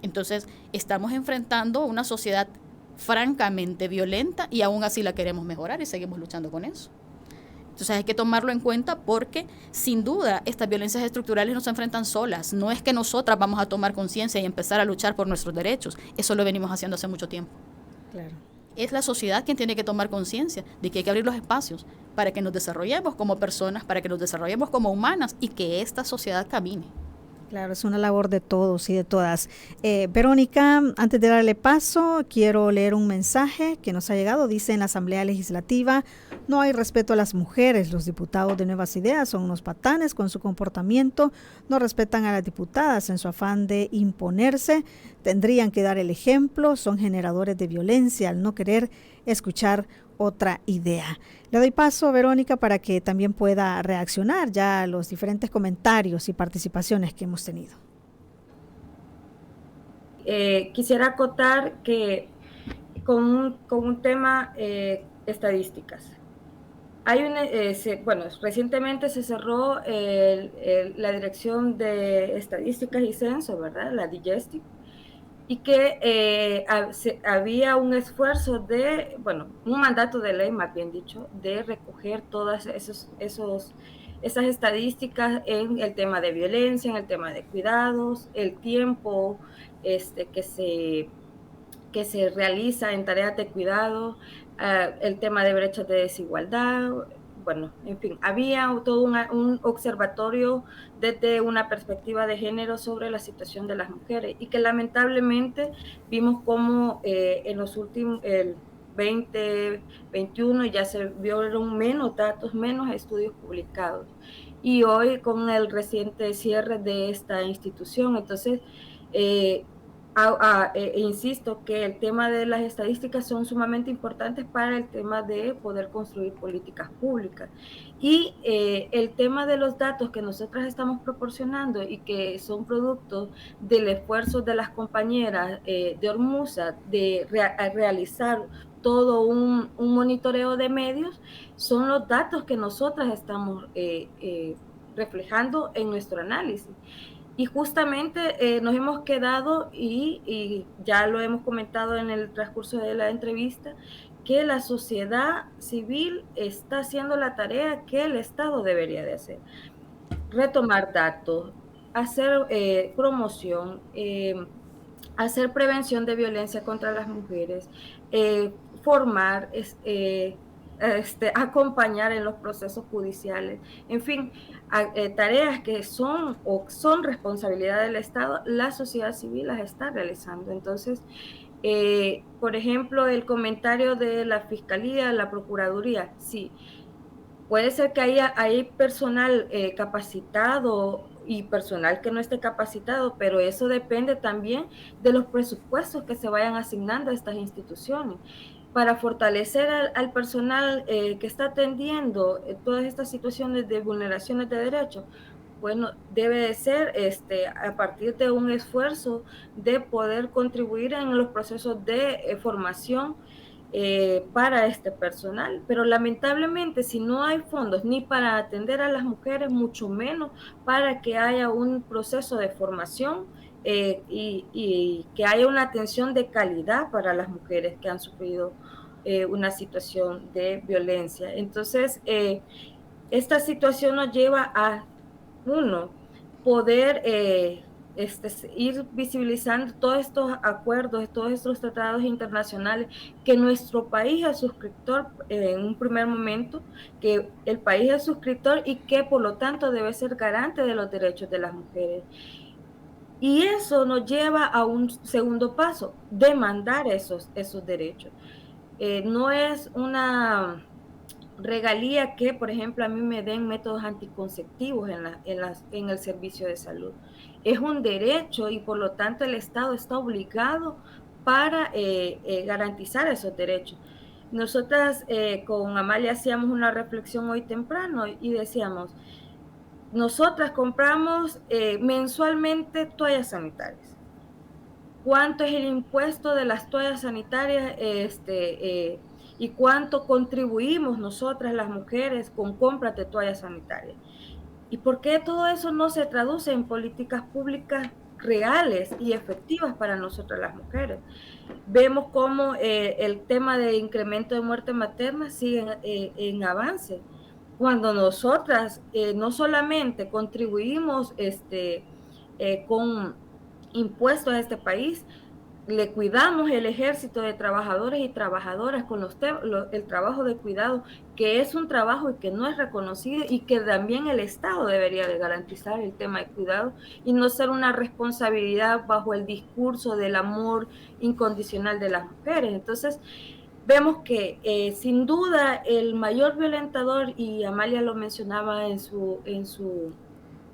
Entonces, estamos enfrentando una sociedad francamente violenta y aún así la queremos mejorar y seguimos luchando con eso. Entonces hay que tomarlo en cuenta porque sin duda estas violencias estructurales no se enfrentan solas. No es que nosotras vamos a tomar conciencia y empezar a luchar por nuestros derechos. Eso lo venimos haciendo hace mucho tiempo. Claro. Es la sociedad quien tiene que tomar conciencia de que hay que abrir los espacios para que nos desarrollemos como personas, para que nos desarrollemos como humanas y que esta sociedad camine. Claro, es una labor de todos y de todas. Verónica, antes de darle paso, quiero leer un mensaje que nos ha llegado. Dice, en la Asamblea Legislativa no hay respeto a las mujeres. Los diputados de Nuevas Ideas son unos patanes con su comportamiento. No respetan a las diputadas en su afán de imponerse. Tendrían que dar el ejemplo. Son generadores de violencia al no querer escuchar otra idea. Le doy paso a Verónica para que también pueda reaccionar ya a los diferentes comentarios y participaciones que hemos tenido. Quisiera acotar que con un tema estadísticas. Hay recientemente se cerró la Dirección de Estadísticas y Censo, ¿verdad? La DIGESTIC. Y que había un esfuerzo un mandato de ley, más bien dicho, de recoger todas esas estadísticas en el tema de violencia, en el tema de cuidados, el tiempo que se realiza en tareas de cuidado, el tema de brechas de desigualdad. Bueno, en fin, había todo un observatorio desde una perspectiva de género sobre la situación de las mujeres y que lamentablemente vimos como en los últimos, el 2021 ya se vieron menos datos, menos estudios publicados. Y hoy con el reciente cierre de esta institución, entonces insisto que el tema de las estadísticas son sumamente importantes para el tema de poder construir políticas públicas. Y el tema de los datos que nosotras estamos proporcionando y que son producto del esfuerzo de las compañeras de Ormusa de realizar todo un monitoreo de medios, son los datos que nosotras estamos reflejando en nuestro análisis. Y justamente nos hemos quedado, y ya lo hemos comentado en el transcurso de la entrevista, que la sociedad civil está haciendo la tarea que el Estado debería de hacer. Retomar datos, hacer promoción, hacer prevención de violencia contra las mujeres, formar, acompañar en los procesos judiciales, en fin, tareas que son responsabilidad del Estado, la sociedad civil las está realizando. Entonces, por ejemplo, el comentario de la Fiscalía, la Procuraduría, sí, puede ser que hay personal capacitado y personal que no esté capacitado, pero eso depende también de los presupuestos que se vayan asignando a estas instituciones. Para fortalecer al personal que está atendiendo todas estas situaciones de vulneraciones de derechos, bueno, debe de ser a partir de un esfuerzo de poder contribuir en los procesos de formación para este personal, pero lamentablemente si no hay fondos ni para atender a las mujeres, mucho menos para que haya un proceso de formación y que haya una atención de calidad para las mujeres que han sufrido una situación de violencia. Entonces, esta situación nos lleva a, uno, poder ir visibilizando todos estos acuerdos, todos estos tratados internacionales que nuestro país es suscriptor en un primer momento, que el país es suscriptor y que por lo tanto debe ser garante de los derechos de las mujeres. Y eso nos lleva a un segundo paso, demandar esos derechos. No es una regalía que, por ejemplo, a mí me den métodos anticonceptivos en el servicio de salud. Es un derecho y por lo tanto el Estado está obligado para garantizar esos derechos. Nosotras con Amalia hacíamos una reflexión hoy temprano y decíamos, nosotras compramos mensualmente toallas sanitarias. ¿Cuánto es el impuesto de las toallas sanitarias y cuánto contribuimos nosotras las mujeres con compras de toallas sanitarias? ¿Y por qué todo eso no se traduce en políticas públicas reales y efectivas para nosotras las mujeres? Vemos cómo el tema de incremento de muerte materna sigue en avance, cuando nosotras no solamente contribuimos con impuestos a este país, le cuidamos el ejército de trabajadores y trabajadoras con el trabajo de cuidado, que es un trabajo y que no es reconocido y que también el Estado debería de garantizar el tema de cuidado y no ser una responsabilidad bajo el discurso del amor incondicional de las mujeres. Entonces, vemos que sin duda el mayor violentador, y Amalia lo mencionaba en su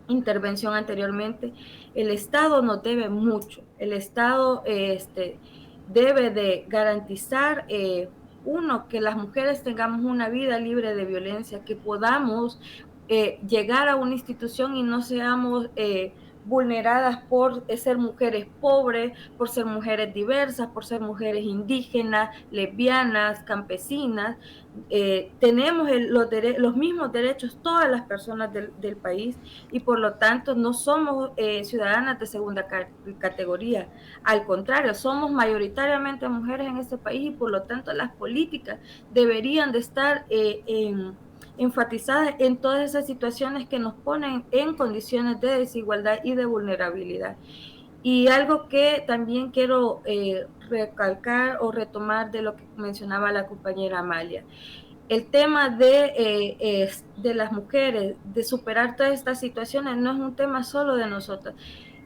intervención anteriormente, el Estado nos debe mucho. El Estado debe de garantizar, uno, que las mujeres tengamos una vida libre de violencia, que podamos llegar a una institución y no seamos vulneradas por ser mujeres pobres, por ser mujeres diversas, por ser mujeres indígenas, lesbianas, campesinas. Tenemos los mismos derechos todas las personas del país y por lo tanto no somos ciudadanas de segunda categoría. Al contrario, somos mayoritariamente mujeres en este país y por lo tanto las políticas deberían de estar enfatizadas en todas esas situaciones que nos ponen en condiciones de desigualdad y de vulnerabilidad. Y algo que también quiero recalcar o retomar de lo que mencionaba la compañera Amalia, el tema de las mujeres, de superar todas estas situaciones, no es un tema solo de nosotras.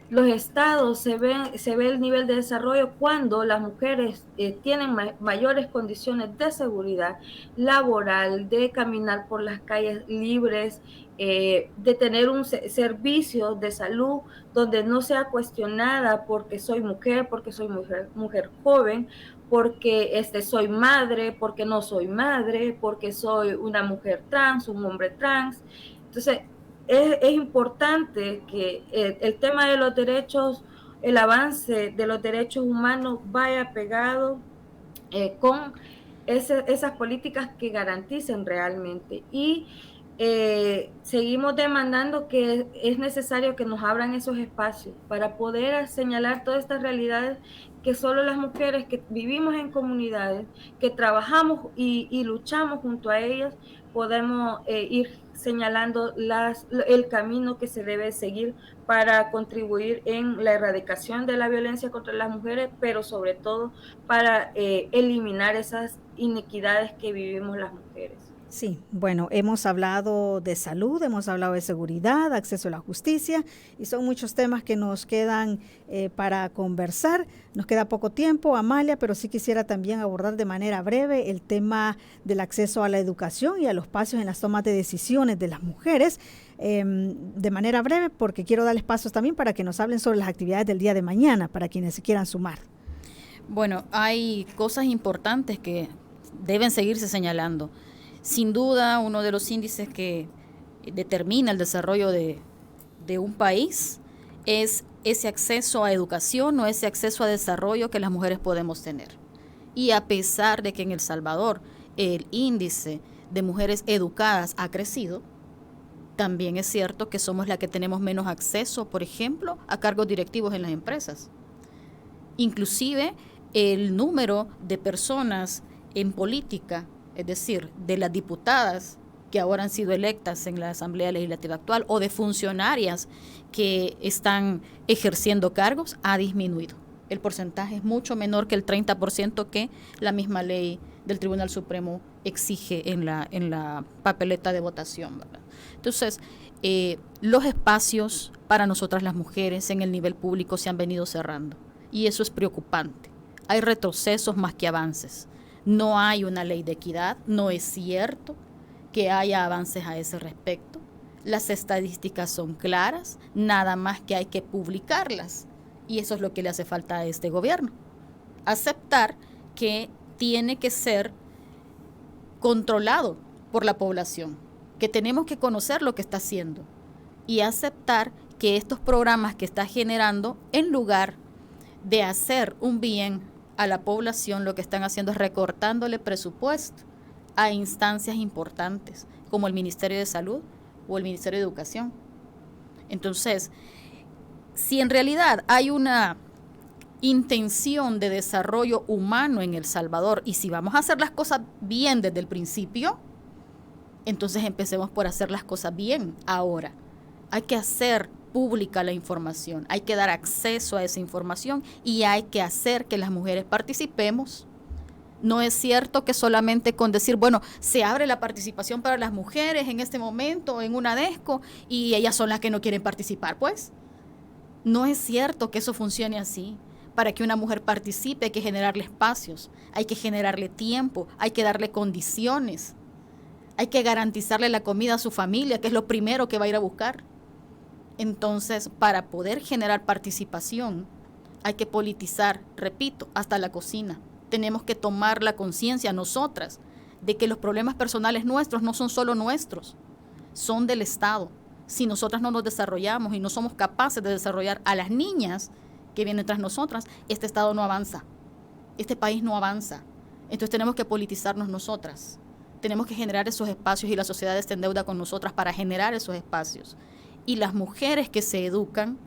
Los estados se ve el nivel de desarrollo cuando las mujeres tienen mayores condiciones de seguridad laboral, de caminar por las calles libres, de tener un servicio de salud donde no sea cuestionada porque soy mujer joven, porque soy madre, porque no soy madre, porque soy una mujer trans, un hombre trans. Entonces, es importante que el tema de los derechos, el avance de los derechos humanos vaya pegado con esas políticas que garanticen realmente. Y seguimos demandando que es necesario que nos abran esos espacios para poder señalar todas estas realidades que solo las mujeres que vivimos en comunidades, que trabajamos y luchamos junto a ellas, podemos ir señalando el camino que se debe seguir para contribuir en la erradicación de la violencia contra las mujeres, pero sobre todo para eliminar esas inequidades que vivimos las mujeres. Sí, bueno, hemos hablado de salud, hemos hablado de seguridad, acceso a la justicia y son muchos temas que nos quedan para conversar. Nos queda poco tiempo, Amalia, pero sí quisiera también abordar de manera breve el tema del acceso a la educación y a los espacios en las tomas de decisiones de las mujeres. De manera breve, porque quiero darles pasos también para que nos hablen sobre las actividades del día de mañana, para quienes se quieran sumar. Bueno, hay cosas importantes que deben seguirse señalando. Sin duda, uno de los índices que determina el desarrollo de un país es ese acceso a educación o ese acceso a desarrollo que las mujeres podemos tener. Y a pesar de que en El Salvador el índice de mujeres educadas ha crecido, también es cierto que somos la que tenemos menos acceso, por ejemplo, a cargos directivos en las empresas. Inclusive el número de personas en política, es decir, de las diputadas que ahora han sido electas en la Asamblea Legislativa actual o de funcionarias que están ejerciendo cargos, ha disminuido. El porcentaje es mucho menor que el 30% que la misma ley del Tribunal Supremo exige en la papeleta de votación, ¿verdad? Entonces, los espacios para nosotras las mujeres en el nivel público se han venido cerrando y eso es preocupante. Hay retrocesos más que avances. No hay una ley de equidad, no es cierto que haya avances a ese respecto. Las estadísticas son claras, nada más que hay que publicarlas. Y eso es lo que le hace falta a este gobierno. Aceptar que tiene que ser controlado por la población, que tenemos que conocer lo que está haciendo y aceptar que estos programas que está generando, en lugar de hacer un bien a la población, lo que están haciendo es recortándole presupuesto a instancias importantes, como el Ministerio de Salud o el Ministerio de Educación. Entonces, si en realidad hay una intención de desarrollo humano en El Salvador y si vamos a hacer las cosas bien desde el principio, entonces empecemos por hacer las cosas bien ahora. Hay que hacer pública la información, hay que dar acceso a esa información y hay que hacer que las mujeres participemos. No es cierto que solamente con decir, bueno, se abre la participación para las mujeres en este momento en una DESCO y ellas son las que no quieren participar, pues. No es cierto que eso funcione así. Para que una mujer participe hay que generarle espacios, hay que generarle tiempo, hay que darle condiciones, hay que garantizarle la comida a su familia, que es lo primero que va a ir a buscar. Entonces, para poder generar participación, hay que politizar, repito, hasta la cocina. Tenemos que tomar la conciencia nosotras de que los problemas personales nuestros no son solo nuestros, son del Estado. Si nosotras no nos desarrollamos y no somos capaces de desarrollar a las niñas que vienen tras nosotras, este Estado no avanza, este país no avanza. Entonces tenemos que politizarnos nosotras, tenemos que generar esos espacios y la sociedad está en deuda con nosotras para generar esos espacios. Y las mujeres que se educan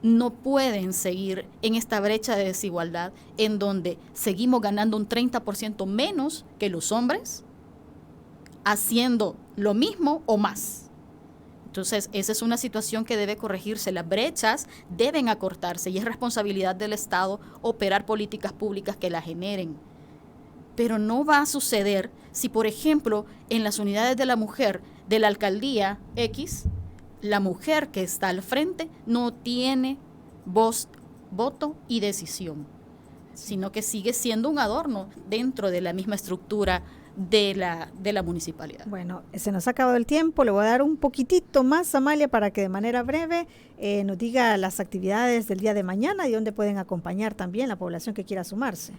no pueden seguir en esta brecha de desigualdad en donde seguimos ganando un 30% menos que los hombres, haciendo lo mismo o más. Entonces, esa es una situación que debe corregirse. Las brechas deben acortarse y es responsabilidad del Estado operar políticas públicas que la generen. Pero no va a suceder si, por ejemplo, en las unidades de la mujer de la alcaldía X, la mujer que está al frente no tiene voz, voto y decisión, sino que sigue siendo un adorno dentro de la misma estructura de la municipalidad. Bueno, se nos ha acabado el tiempo, le voy a dar un poquitito más, Amalia, para que de manera breve nos diga las actividades del día de mañana y dónde pueden acompañar también la población que quiera sumarse.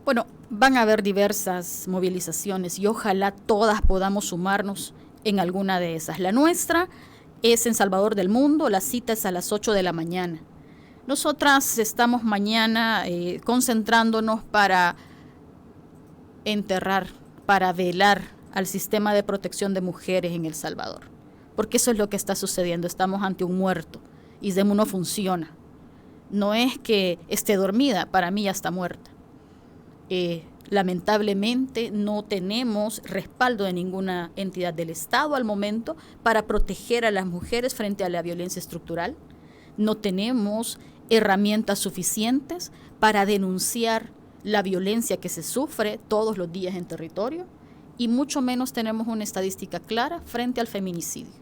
Bueno, van a haber diversas movilizaciones y ojalá todas podamos sumarnos en alguna de esas. La nuestra es en Salvador del Mundo, la cita es a las 8 de la mañana. Nosotras estamos mañana concentrándonos para enterrar, para velar al sistema de protección de mujeres en El Salvador, porque eso es lo que está sucediendo, estamos ante un muerto y SDEMU no funciona, no es que esté dormida, para mí ya está muerta. Lamentablemente no tenemos respaldo de ninguna entidad del Estado al momento para proteger a las mujeres frente a la violencia estructural, no tenemos herramientas suficientes para denunciar la violencia que se sufre todos los días en territorio y mucho menos tenemos una estadística clara frente al feminicidio.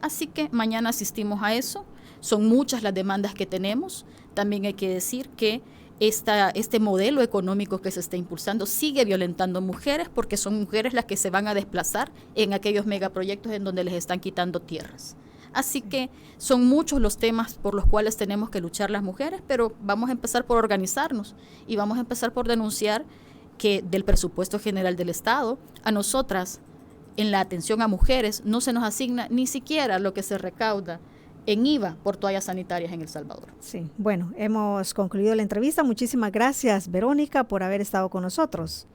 Así que mañana asistimos a eso, son muchas las demandas que tenemos, también hay que decir que este modelo económico que se está impulsando sigue violentando mujeres porque son mujeres las que se van a desplazar en aquellos megaproyectos en donde les están quitando tierras. Así que son muchos los temas por los cuales tenemos que luchar las mujeres, pero vamos a empezar por organizarnos y vamos a empezar por denunciar que del presupuesto general del Estado, a nosotras, en la atención a mujeres, no se nos asigna ni siquiera lo que se recauda en IVA por toallas sanitarias en El Salvador. Sí, bueno, hemos concluido la entrevista. Muchísimas gracias, Verónica, por haber estado con nosotros.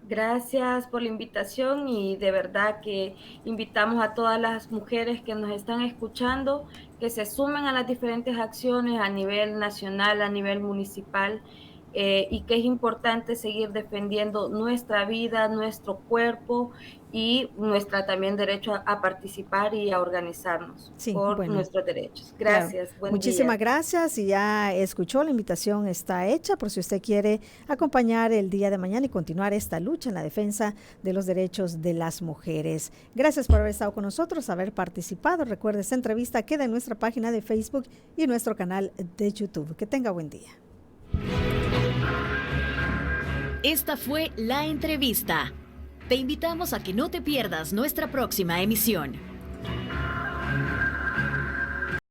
Gracias por la invitación y de verdad que invitamos a todas las mujeres que nos están escuchando que se sumen a las diferentes acciones a nivel nacional, a nivel municipal, y que es importante seguir defendiendo nuestra vida, nuestro cuerpo y nuestra también derecho a participar y a organizarnos por nuestros derechos. Gracias. Claro. Muchísimas gracias y ya escuchó, la invitación está hecha por si usted quiere acompañar el día de mañana y continuar esta lucha en la defensa de los derechos de las mujeres. Gracias por haber estado con nosotros, haber participado. Recuerde, esta entrevista queda en nuestra página de Facebook y en nuestro canal de YouTube. Que tenga buen día. Esta fue La Entrevista. Te invitamos a que no te pierdas nuestra próxima emisión.